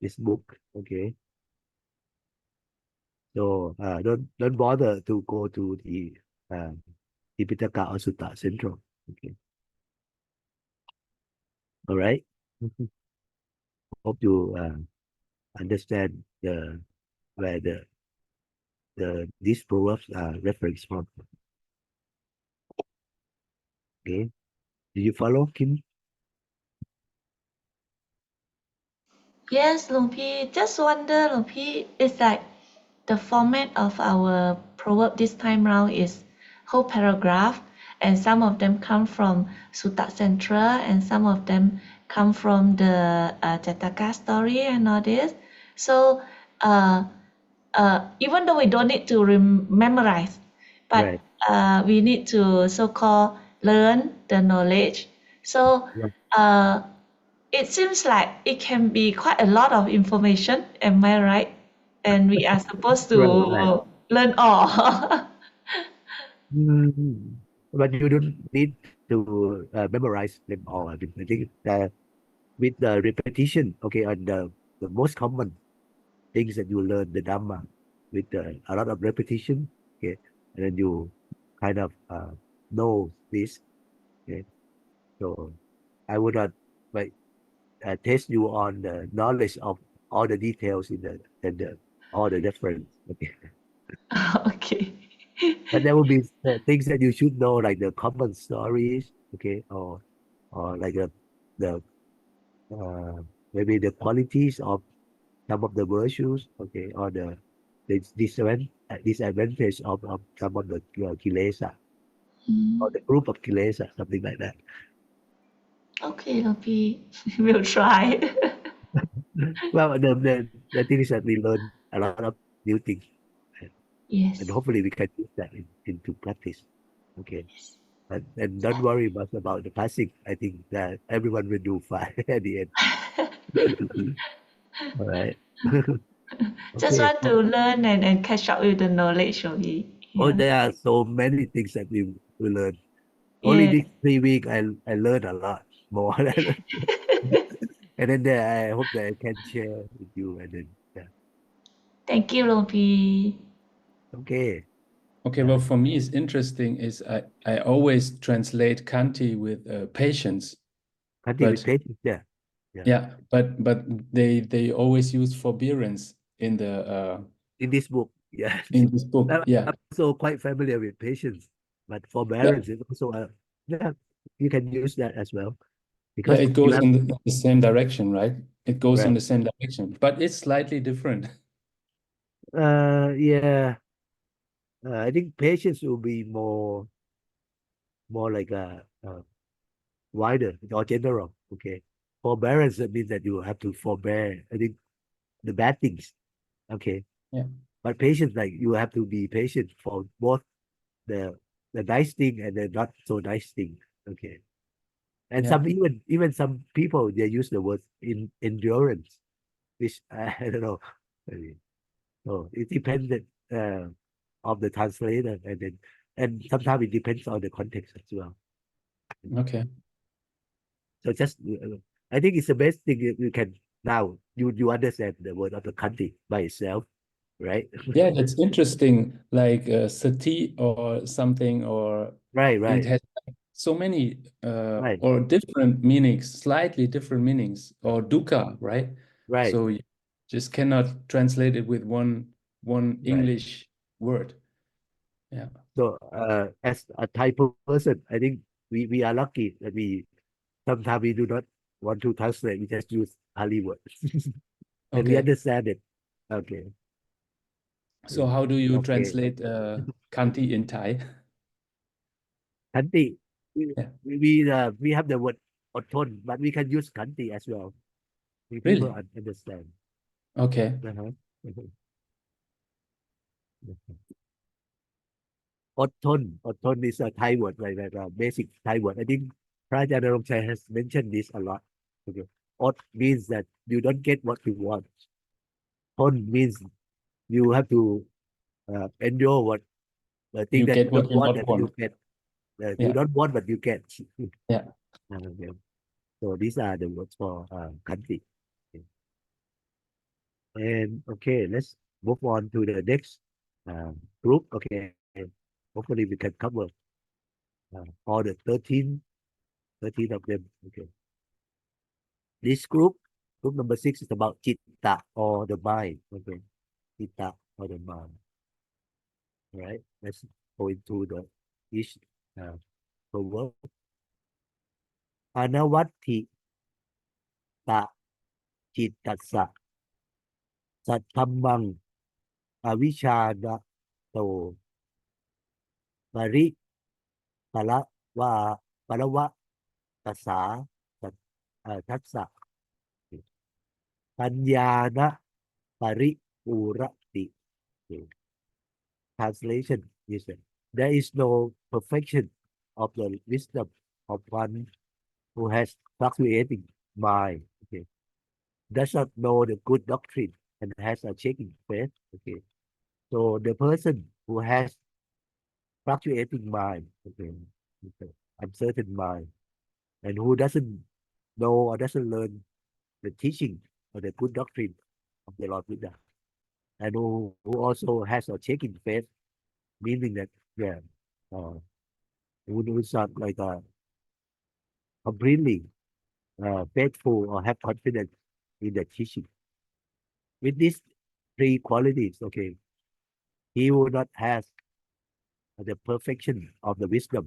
this book. Okay, so don't bother to go to the uh, Tipitaka or Sutta Central. Okay, all right. Hope you understand where the these proverbs are reference from. Okay, do you follow, Kim? Yes, Lumpy. Just wonder, Lumpy, is like the format of our proverb this time round is whole paragraph, and some of them come from Sutta Centra, and some of them come from the Jataka story and all this. So, even though we don't need to memorize, but Right. we need to so-called learn the knowledge. So, Yeah. it seems like it can be quite a lot of information. Am I right? And we are supposed Right. Right. to learn all. Mm, but you don't need to memorize them all. I mean, I think that with the repetition, okay, and the most common things that you learn the Dhamma with a lot of repetition, okay, and then you kind of know this, okay. So I would not like test you on the knowledge of all the details in the all the difference, okay. Okay. But there will be things that you should know, like the common stories, okay, or like the uh, maybe the qualities of some of the virtues, okay, or the disadvantage of some of the kilesa or Mm, the group of kilesa, something like that. okay, Lopi. We'll try. Well, the thing is that we learn a lot of new things, and Yes. hopefully we can use that into practice. Okay. And don't worry much about the passing. I think that everyone will do fine at the end. All right. Just Okay. want to learn and catch up with the knowledge, Lopi. Oh, Yeah. there are so many things that we learn. Only Yeah. these 3 weeks, I learned a lot more. And then there, I hope that I can share with you. And then, yeah. Thank you, Lopi. Okay. Okay, well, for me, it's interesting is I always translate Kanti with patience, Continue with but patience. Yeah. Yeah. yeah, but they always use forbearance In this book. Yeah. in this book. Yeah, I'm also quite familiar with patience, but yeah, forbearance is also yeah, you can use that as well yeah. because It you goes have in the same direction, right? It goes in right. the same direction, but it's slightly different. Yeah. I think patience will be more like a wider or general. Okay. Forbearance that means that you have to forbear. I think the bad things. Okay. Yeah, But patience, like you have to be patient for both the the nice thing and the not so nice thing. Okay. And yeah, some even some people they use the word in endurance, which I don't know. I mean, so it depends of the translator and sometimes it depends on the context as well. okay. So just I think it's the best thing you can now you understand the word of the country by itself, right? Yeah, it's interesting, like sati or something, or Right, it right, has so many right, or different meanings, slightly different meanings, or dukkha, right? right, So you just cannot translate it with one right. English word. Yeah. So as a Thai person, I think we are lucky that we sometimes we do not want to translate, we just use Pali words and we Okay. understand it. Okay. So how do you Okay. translate Kanti in Thai? Hanti, we Yeah. we have the word อดทน but we can use kanti as well if people Really? understand Okay. นะฮะอดทน is a Thai word like a basic Thai word I think พระอาจารย์ณรงค์ชัย has mentioned this a lot okay อด means that you don't get what you want ทน means you have to endure what the thing You that get you what don't you want don't that you want. get you Yeah. don't want but you get Yeah. okay. So these are the words for kanti and okay let's move on to the next group okay hopefully we can cover all the 13 of them okay this group number 6 is about chitta or the mind okay chitta or the mind all right let's go into the each uh, proverb อนวัตถิตะจิตตัสสะสัทธัมมังอวิชชานะโตปริปะละวะปะละวะตัสสาสัททัสสะปัญญานะปริปูรติ translation is that there is no perfection of the wisdom of one who has fluctuating mind okay does not know the good doctrine and has a shaking faith okay so the person who has fluctuating mind okay uncertain mind and who doesn't know or doesn't learn the teaching or the good doctrine of the Lord Buddha and who also has a shaking faith meaning that yeah uh, who's not like completely faithful or have confidence in the teaching with these three qualities okay he will not have the perfection of the wisdom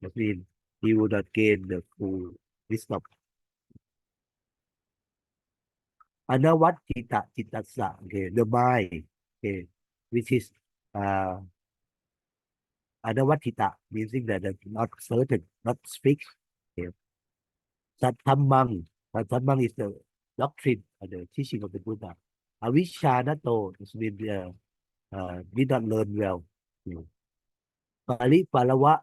that means he will not gain the full wisdom anavattita chittassa okay the mind okay which is uh anavattita meaning that not certain not fixed okay satthammang satthammang is the doctrine or the teaching of the Buddha avisha nato is mean did not learn well pali palawa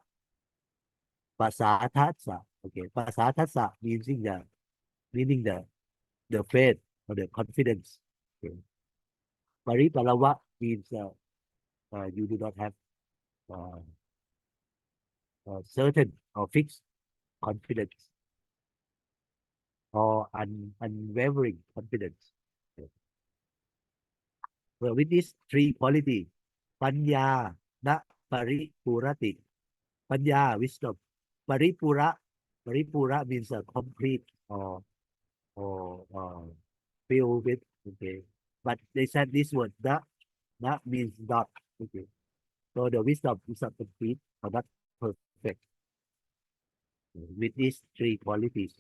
pasathatsa okay pasathatsa meaning the faith or the confidence okay. Pari palawa means you do not have uh, certain or fixed confidence or unwavering confidence. Okay. Well, with these three qualities, panya na paripurati, panya wisdom, paripura, paripura means complete or filled with. Okay, but they said this word that means not. Okay, so the wisdom is not complete or not perfect with these three qualities.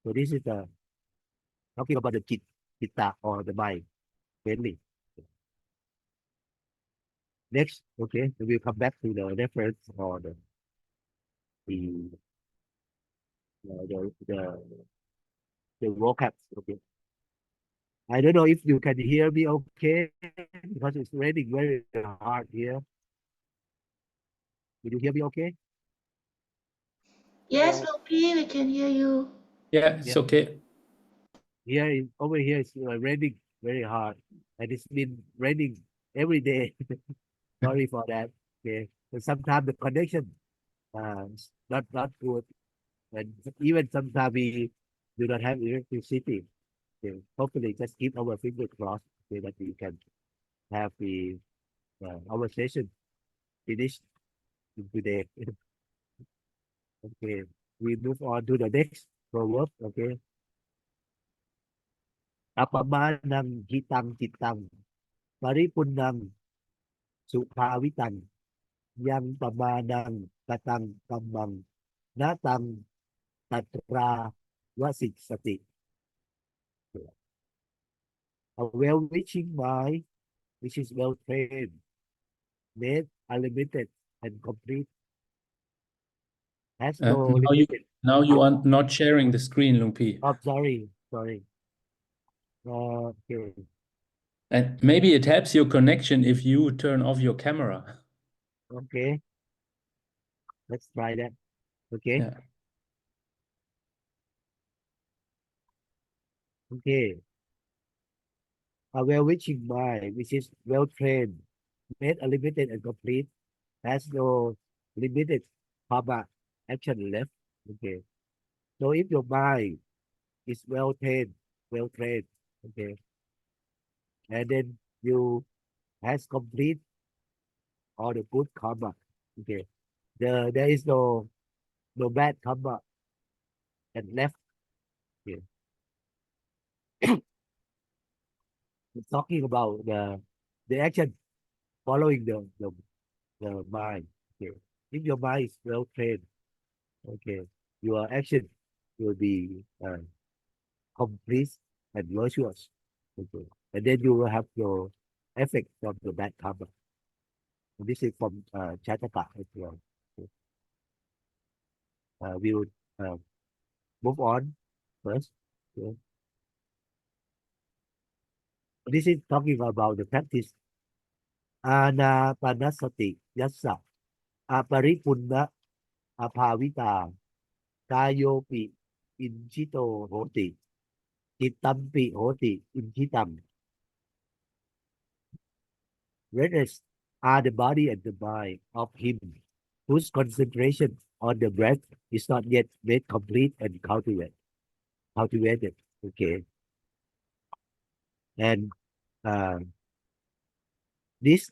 So this is the talking about the chitta or the mind mainly. Next, okay, we will come back to the reference or the uh, the the, the vocab. Okay, I don't know if you can hear me okay because it's raining very hard here. Can you hear me okay? Yes, Lopi, we can hear you. Yeah, it's Yeah. okay. Over here it's raining very hard, and it's been raining every day. Sorry for that. Okay, and sometimes the connection is not good, and even sometimes we do not have electricity. Okay, hopefully, just keep our fingers crossed so that we can have the our session finished today. Okay, we move on to the next proverb. Okay, apamanang hitang chitang paripunnang sukhavitan yang pamanang katang kamang natang tatra wasit sati. A well-wishing mind, which is well-trained, made unlimited and complete has no Now limited. you are not sharing the screen, Luang Pi. Oh, sorry. Okay. And maybe it helps your connection if you turn off your camera. Okay. Let's try that. Okay. Yeah. Okay. A well-wishing mind, which is well-trained, made unlimited and complete, has no limited karma action left. Okay. So if your mind is well trained, okay, and then you has complete all the good karma, okay, there is no bad karma and left. Okay. It's talking about the action following the mind. Okay. If your mind is well trained, okay, your action will be complete and virtuous. Okay. And then you will have your effect from the bad karma. And this is from Chataka as well. Okay. We will uh, move on first. Okay. This is talking about the practice Anapanasati Yassa Aparipunna Apavita Kayopi Inchito Hoti Chitampi Hoti Inchitam. Rest are the body and the mind of him whose concentration on the breath is not yet made complete and cultivated. Okay. And uh, this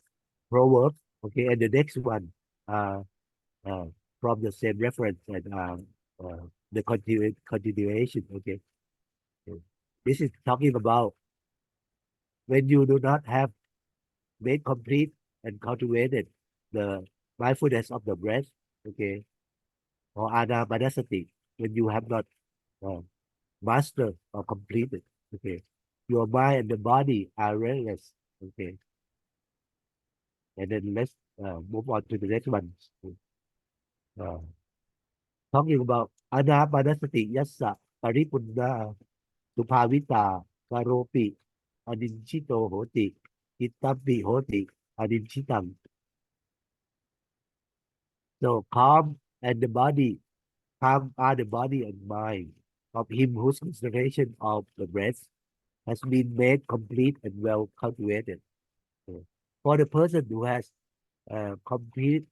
proverb, okay, and the next one, uh, uh, from the same reference and the continuation, okay. This is talking about when you do not have made complete and cultivated the mindfulness of the breath, okay, or anapanasati, when you have not uh, mastered or completed, okay, your mind and the body are restless, okay. And then let's move on to the next one. Uh, talking about anapanasati yassa paripunna supavita karopi aninchito hoti itampi hoti aninchitam. So calm and the body, calm are the body and mind of him whose concentration of the breath has been made complete and well cultivated. So, for the person who has complete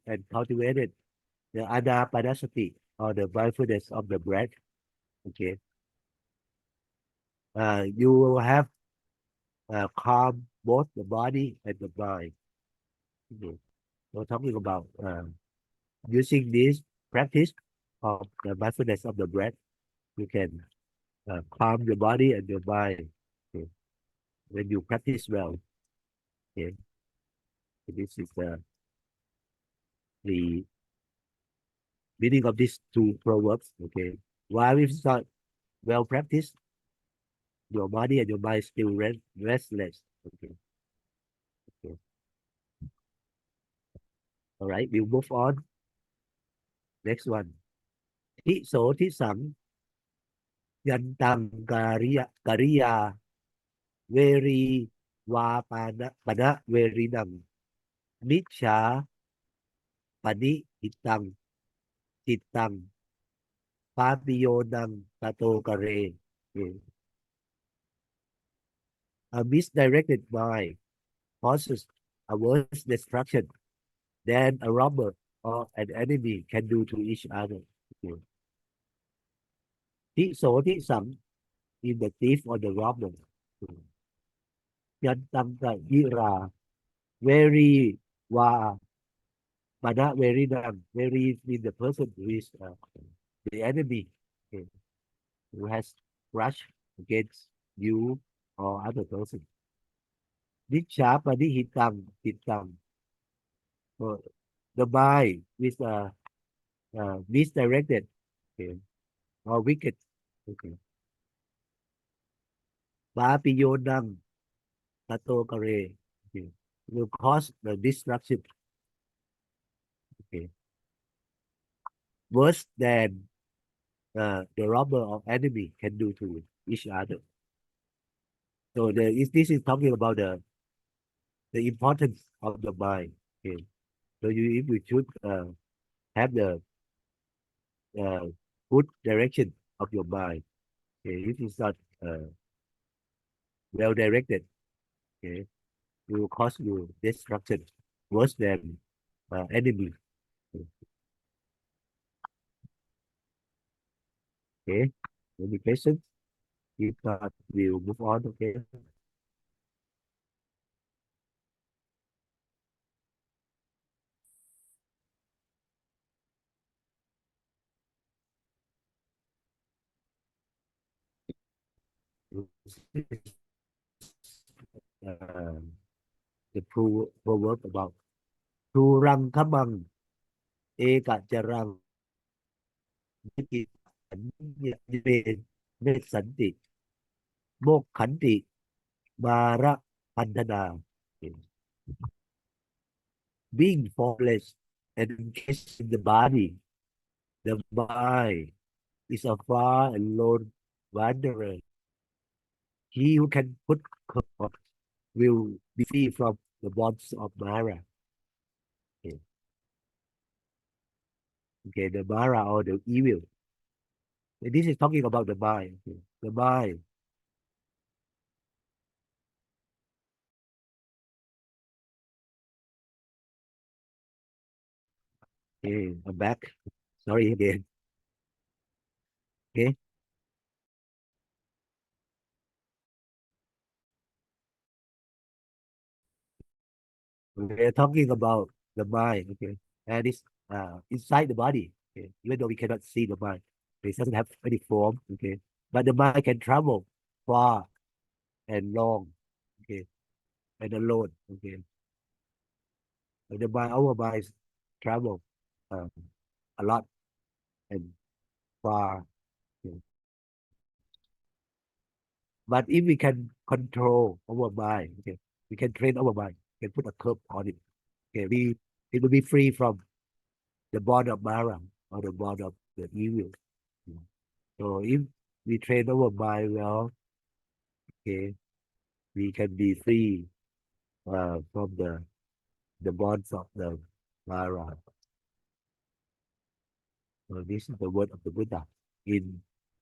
and cultivated the anapanasati or the mindfulness of the breath, okay, you will have calm both the body and the mind. Okay. We're talking about using this practice of the mindfulness of the breath, you can calm your body and your mind. Okay. When you practice well, okay. So this is the meaning of these two proverbs. Okay. While it's not well practiced, your body and your mind still restless. Okay. Okay. All right. We'll move on. Next one. Thi so thi sẵn Yan tăng Kariya Veri Pada Veri Nang Nicha Pani Hitang Hitang Papiyo Nang Tato Kare. A misdirected mind causes a worse destruction than a robber or an enemy can do to each other. Thi so thi sẵn in the thief or the robber. Yan tăng Kariya Very Wa but not very none. Very mean the person who is the enemy, okay, who has grudge against you or other person. Dicha padi hitang. So the mind is misdirected, okay, or wicked. Okay. Papiyonang tato kare. Okay. Will cause the destruction. Okay. worse than the robber or enemy can do to each other. So this is talking about the importance of the mind. Okay. So if you should have the uh, good direction of your mind. Okay. If it's not well directed, okay, it will cause you destruction worse than enemy. Okay. Any questions? If not, we'll move on. Okay. Uh, the proverb about tu răng khắp bằng e cả chà răng về về sẵn tị mô khẩn tị bà ra hành thana. Being formless and encased in the body, the mind is a far and lone wanderer. He who can put comfort will be free from the bonds of Mara. Okay, okay, the Mara or the evil. And this is talking about the mind. Okay. The mind. Okay, I'm back. Sorry again. Okay, we're talking about the mind. Okay, and it's inside the body. Okay, even though we cannot see the mind, it doesn't have any form. Okay, but the mind can travel far and long. Okay, and alone. Okay, and the mind, our minds travel uh, a lot and far. Okay. But if we can control our mind, okay, we can train our mind, we can put a curb on it. Okay, it will be free from the bond of Mara or the bond of the evil. So if we train our mind well, okay, we can be free from the bonds of the Mara. So this is the word of the Buddha in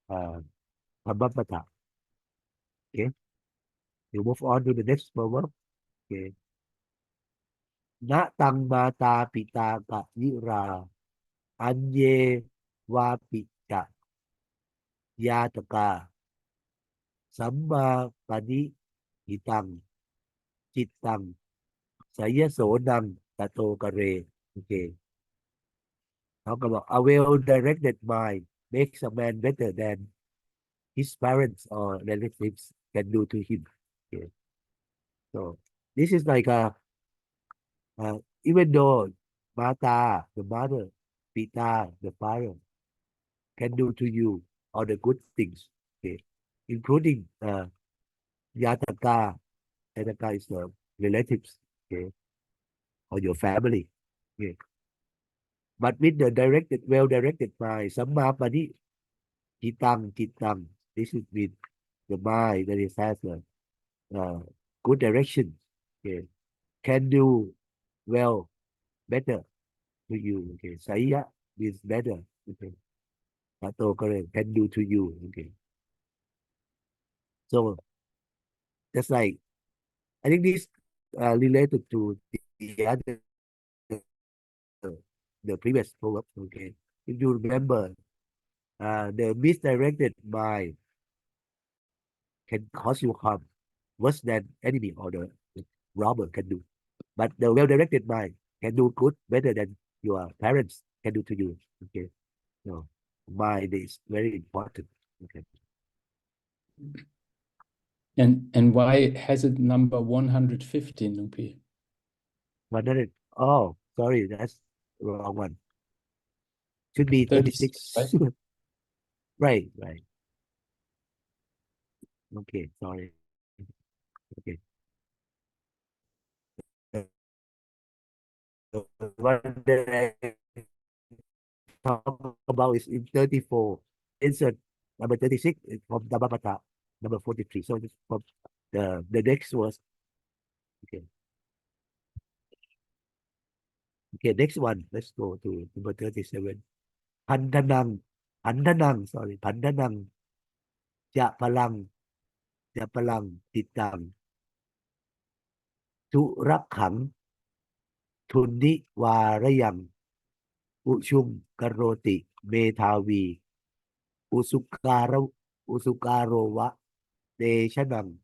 uh, Dhammapada. Okay, we move on to the next proverb. Okay, Na tang mata pita ka yira anye wa pita yataka samma padi hitang chitang saya sonang tato kare. Okay, talk about a well-directed mind makes a man better than his parents or relatives can do to him. Okay, so this is like even though mata, the mother, pita, the father, can do to you all the good things, okay, including yataka. Yataka is the relatives, okay, or your family, okay. But with the directed, well-directed mind, sammapadi, kitang, this is with the mind that it has a good direction, okay, can do well, better to you, okay. Saya is better, okay. Tato correct, can do to you, okay. So that's like, I think this related to the other, the previous proverb, okay. If you remember, the misdirected mind can cause you harm worse than enemy or the robber can do. But the well-directed mind can do good better than your parents can do to you. Okay, so mind is very important. Okay, And why has it number 115, Lupi? 100. Oh, sorry, that's wrong one. Should be 36, 36. right? Right. Okay, sorry. Okay. So, talk about is in 34. Insert number 36 is from Dhammapada, number 43. So it's from the next was okay. Okay, next one. Let's go to number 37. Pandanang, Pandanang, sorry, Pandanang, Ja Palang, Ja Palang, Titang, Tu Rak Khang, Tuni Warayang, Uchum Karoti, Metavi, Usukara, Usukarova, Deshanang.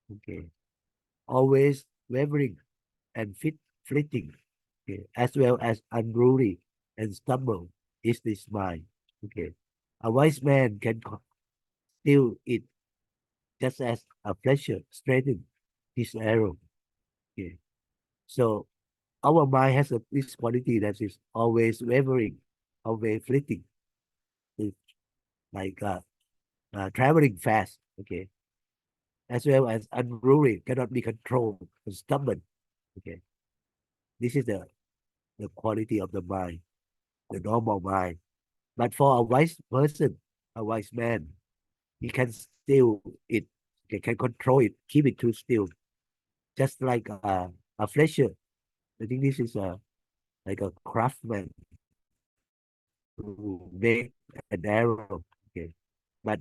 Okay. Always wavering and fleeting, okay, as well as unruly and stubborn is this mind. Okay. A wise man can steal it just as a pleasure straightens his arrow. Okay. So our mind has this quality that is always wavering, always fleeting. It's like traveling fast, okay, as well as unruly, cannot be controlled, and stubborn. Okay. This is the quality of the mind, the normal mind. But for a wise person, a wise man, he can still it, he can control it, keep it too still, just like a fletcher. I think this is like a craftsman to make an arrow. Okay, but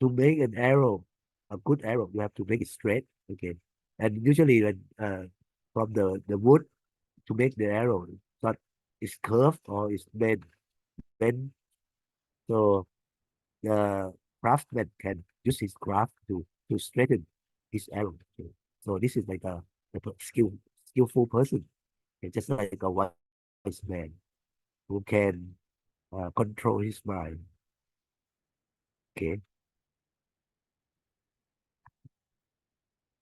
to make an arrow, a good arrow, you have to make it straight. Okay, and usually when from the wood to make the arrow, not it's curved or it's bent. So the craftsman can use his craft to straighten his arrow. Okay. So this is like a skillful person, okay, just like a wise man who can control his mind. Okay,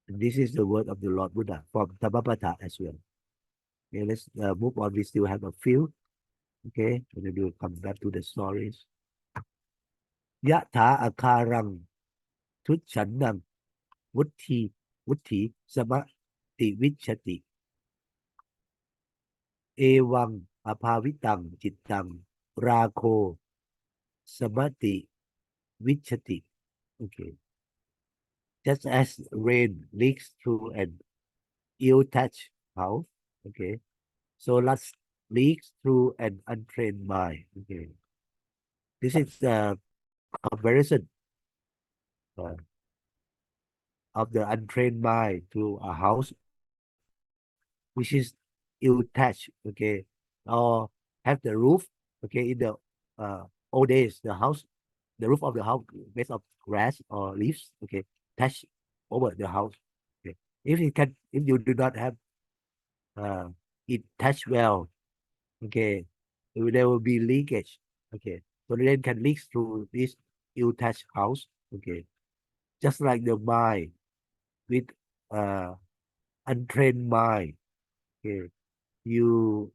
and this is the word of the Lord Buddha from Dhammapada as well. Okay, let's move on. We still have a few. Okay, and then we'll come back to the stories. Yatha akarang tuchanam vutti vutti samati vichati เอวังอภาวิตังจิตตังราโคสมติวิชติ okay, just as rain leaks through an ill-thatched house, okay, so lust leaks through an untrained mind. Okay, this is the comparison uh, of the untrained mind to a house which is ill-thatched, okay, or have the roof, okay, in the old days, the roof of the house made of grass or leaves, okay, thatch over the house. Okay. If you do not have uh, it thatched well, okay, there will be leakage. Okay, so the rain can leak through this ill-thatched house. Okay, just like the mind with uh, untrained mind. Okay, you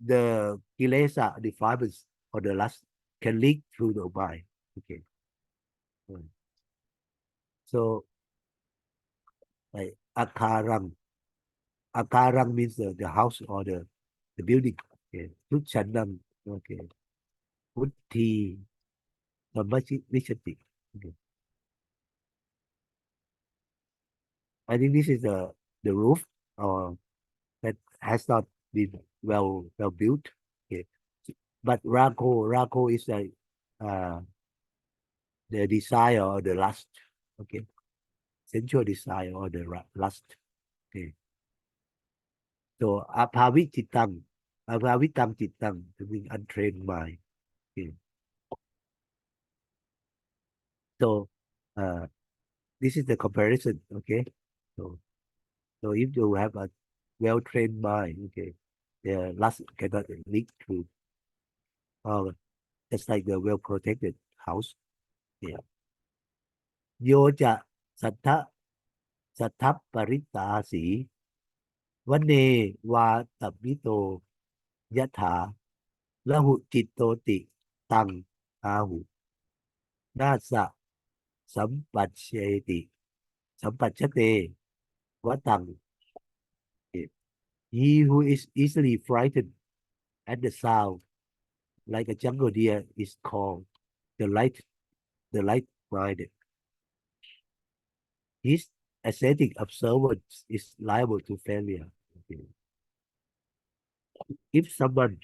the kilesa, the fibers or the lust can leak through the mind. Okay, so like akarang. Akarang means the house or the building. Okay. Tuchanam. Okay. Utti. Samachiti. Okay. I think this is the roof or that has not been well built. Okay. But Rako is like the desire or the lust. Okay. Sensual desire or the lust. Okay. So apavitam chitang, to mean untrained mind. Okay. So this is the comparison. Okay. So if you have a well-trained mind, okay, the lust cannot leak through. Just like the well-protected house. Yeah. Yoja sattha sattha paritasi vane va tabito yatha lahu chittoti tang ahu nasa sampacheti sampachate vatang. He who is easily frightened and the sound like a jungle deer is called the light the light minded. His aesthetic observance is liable to failure. Okay. If someone,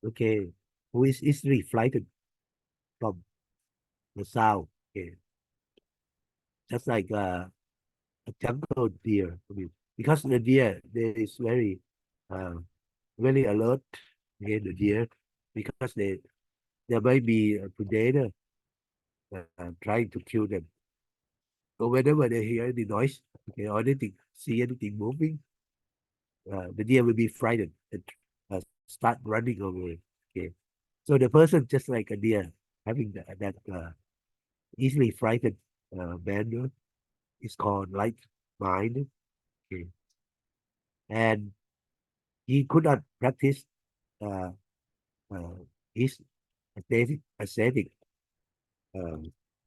okay, who is easily frightened from the sound, okay, just like a jungle deer, I mean, because the deer they is uh, very alert, okay, the deer, because there might be a predator trying to kill them. So whenever they hear any noise, okay, or anything, see anything moving, the deer will be frightened and start running away. Okay, so the person just like a deer having that easily frightened manner is called light mind. Okay, and he could not practice uh, uh, his aesthetic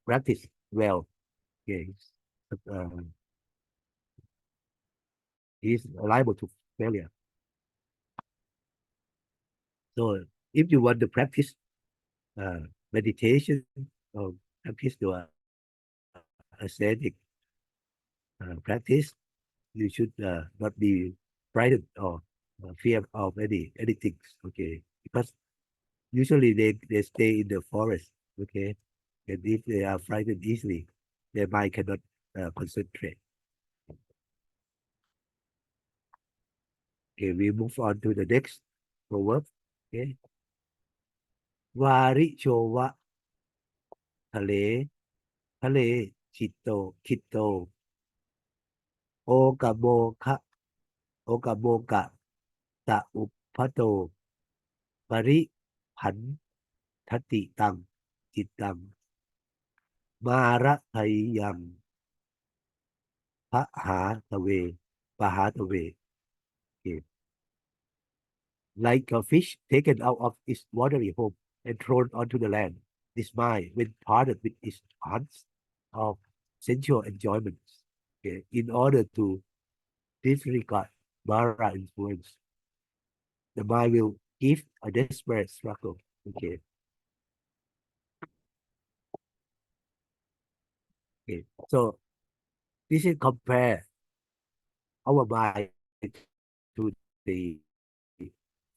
practice well. Okay, uh, he's liable to failure. So if you want to practice uh, meditation or practice your aesthetic practice, you should not be frightened or fear of anything. Okay, because usually they stay in the forest. Okay, and if they are frightened easily, their mind cannot concentrate. Okay, we move on to the next proverb. Okay, วาริโชวะทะเลทะเลจิตโตคิตโตโอกะโบคะโอกะโบกะตะอุปพโตปริผันทติตังจิตตังมาระไทยังพะหาตะเวปะหาตะเว okay. Like a fish taken out of its watery home and thrown onto the land, this mind, when parted with its hunts of sensual enjoyments, okay, in order to disregard Mara influence, the mind will give a desperate struggle. Okay, okay. So this is compare our mind to the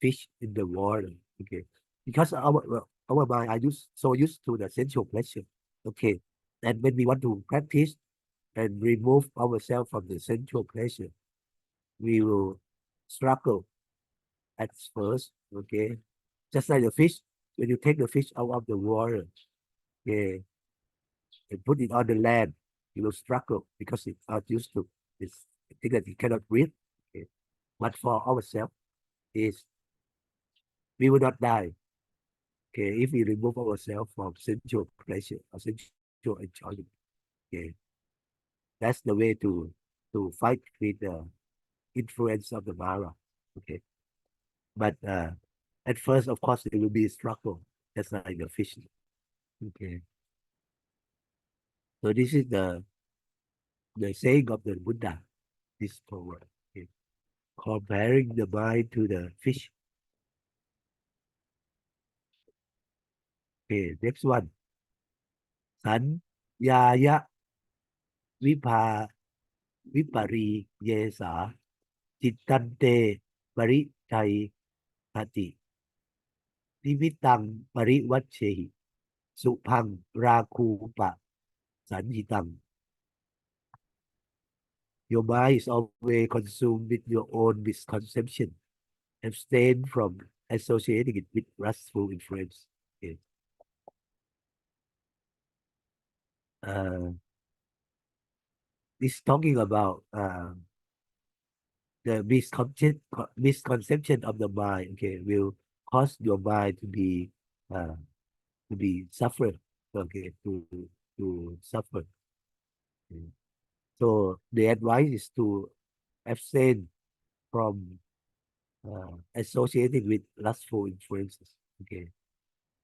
fish in the water. Okay, because our mind are used to the sensual pleasure. Okay, and when we want to practice and remove ourselves from the sensual pleasure, we will struggle at first. Okay, just like the fish, when you take the fish out of the water, okay, and put it on the land, you will struggle because it's not used to this thing that you cannot breathe. Okay, but for ourselves is we will not die. Okay, if we remove ourselves from sensual pleasure or sensual enjoyment, okay, that's the way to fight with the influence of the Mara. Okay, but at first, of course, it will be a struggle, just like the fish. Okay, so this is the saying of the Buddha. This proverb, okay. Comparing the mind to the fish. Okay, next one. สัญญายะวิภาวิปรีเยสาจิตตันเตปริชัยคตินิมิตังปริวัชเชหิสุพังราคูปะสันหิตัง Your mind is always consumed with your own misconception. Abstain from associating it with lustful influence. Okay. This talking about the misconception of the mind. Okay, will cause your mind to be suffer. Okay, to suffer. Okay. So the advice is to abstain from associating with lustful influences. Okay,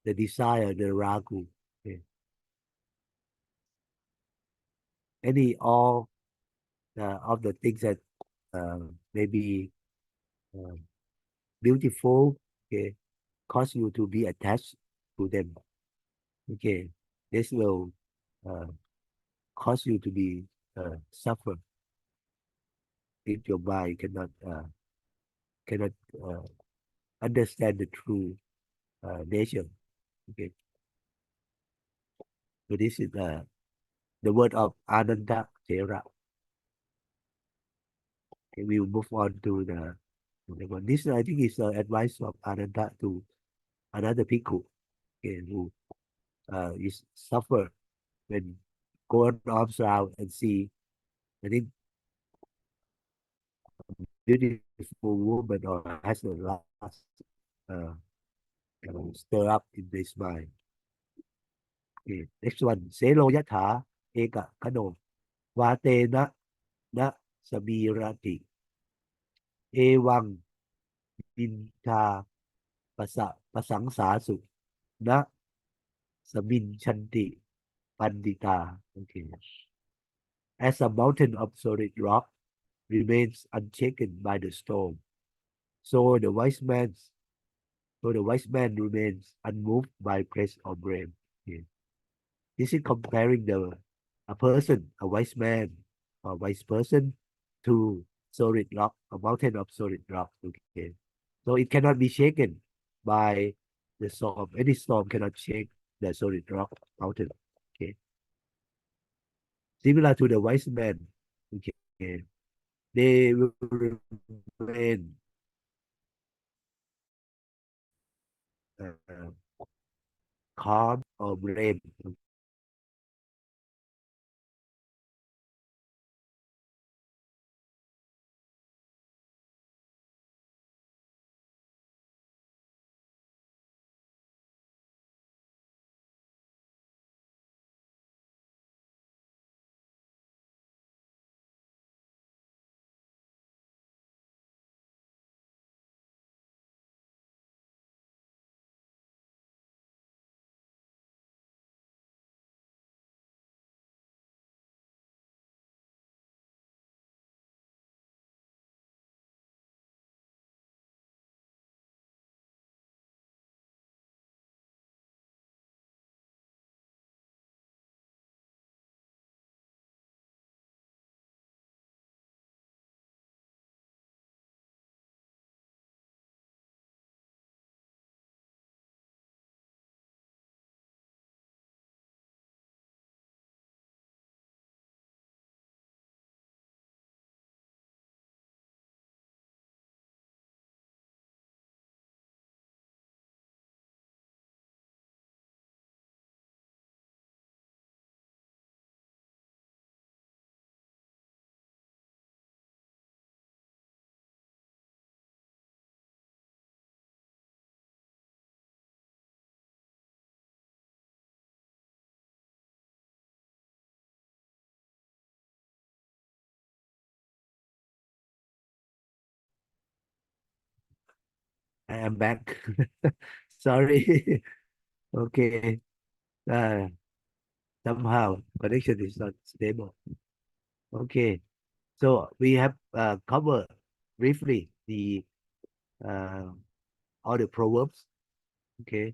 the desire, the ragu. Okay, any all of the things that may be uh, beautiful. Okay, cause you to be attached to them. Okay, this will uh, cause you to be suffer if your mind cannot uh, understand the true nature. Okay, so this is the word of Ananda Thera. Okay, we will move on to the one. This I think is advice of Ananda to another bhikkhu, okay, who is suffer when go on arms around and see, I think, beautiful woman or has a last uh, stir up in this mind. Okay. Next one, Selo Yatha Eka Kano Vate na Samirati Ewang Binta Pasang Sasu na Samin Chanti Pandita. Okay. As a mountain of solid rock remains unshaken by the storm, so the wise man remains unmoved by praise or blame. Okay. This is comparing a person, a wise man, or wise person to solid rock, a mountain of solid rock. Okay. So it cannot be shaken by the storm. Any storm cannot shake the solid rock mountain. Okay. Similar to the wise man. Okay. They will remain calm or brave. I am back. Sorry. Okay. Uh, Somehow connection is not stable. Okay. So we have covered briefly the uh, all the proverbs. Okay.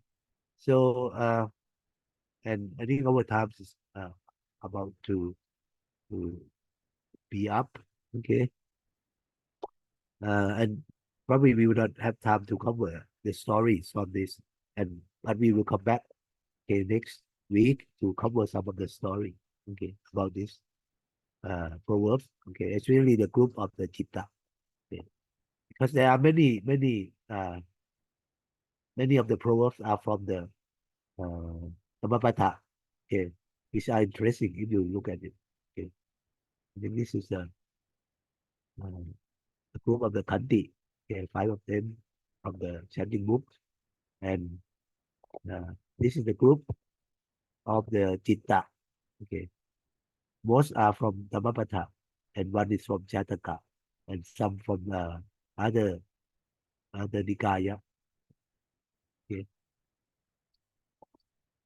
So and I think our time is about to be up. Okay. And probably we will not have time to cover the stories on this, and but we will come back, okay, next week to cover some of the story, okay, about this proverbs. Okay, it's really the group of the chitta. Okay. Because there are many of the proverbs are from the uh Dhammapada, okay, which are interesting if you look at it. Okay. I think this is uh, the group of the Kanti. Okay, five of them from the chanting book. And this is the group of the Chitta. Okay, most are from Dhammapada, and one is from Jataka, and some from other other Nikaya. Okay,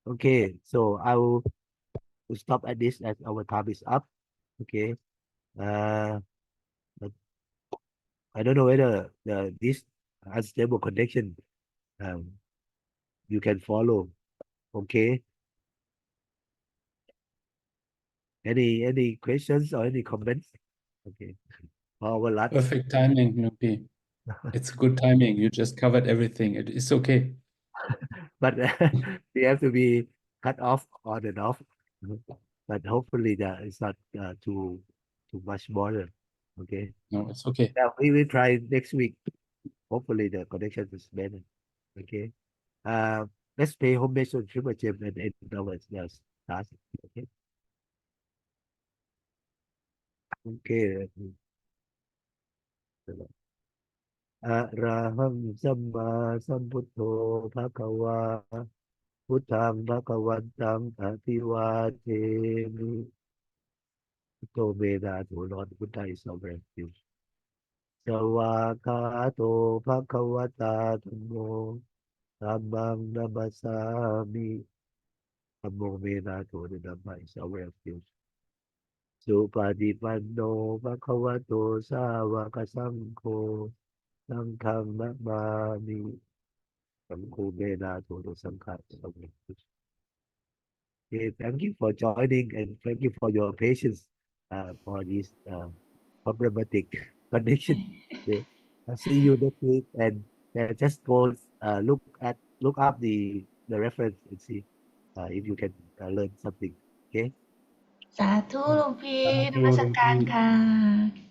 okay. So I will stop at this as our time is up. Okay. But I don't know whether this unstable connection um, you can follow. Okay. Any questions or any comments? Okay. Our last. Perfect timing, Nupi. It's good timing. You just covered everything. It's okay. But we have to be cut off on and off. But hopefully that is not too much bother. Okay. No, it's okay. Yeah, we will try next week. Hopefully the connection is better. Okay. Let's pay homage to Triple Gem and end our task. Okay. Okay. อะระหังสัมมาสัมพุทโธภะคะวาพุทธังภะคะวันตังอะภิวาเทมิพุทโธเมนาโถ Lord Buddha is our refuge สวากขาโตภะคะวตาธัมโมธัมมังนัมมัสสามิธัมโมเมนาโถ The Dhamma is our refuge สุปฏิปันโนภะคะวโตสาวกสังโฆสังฆังนะมามิ Samkudena Todo Samkha. Okay, thank you for joining and thank you for your patience for this problematic connection. Okay. I'll see you next week and just go look up the reference and see if you can learn something. Okay. สาธุหลวงพี่นมัสการ Nupi. ค่ะ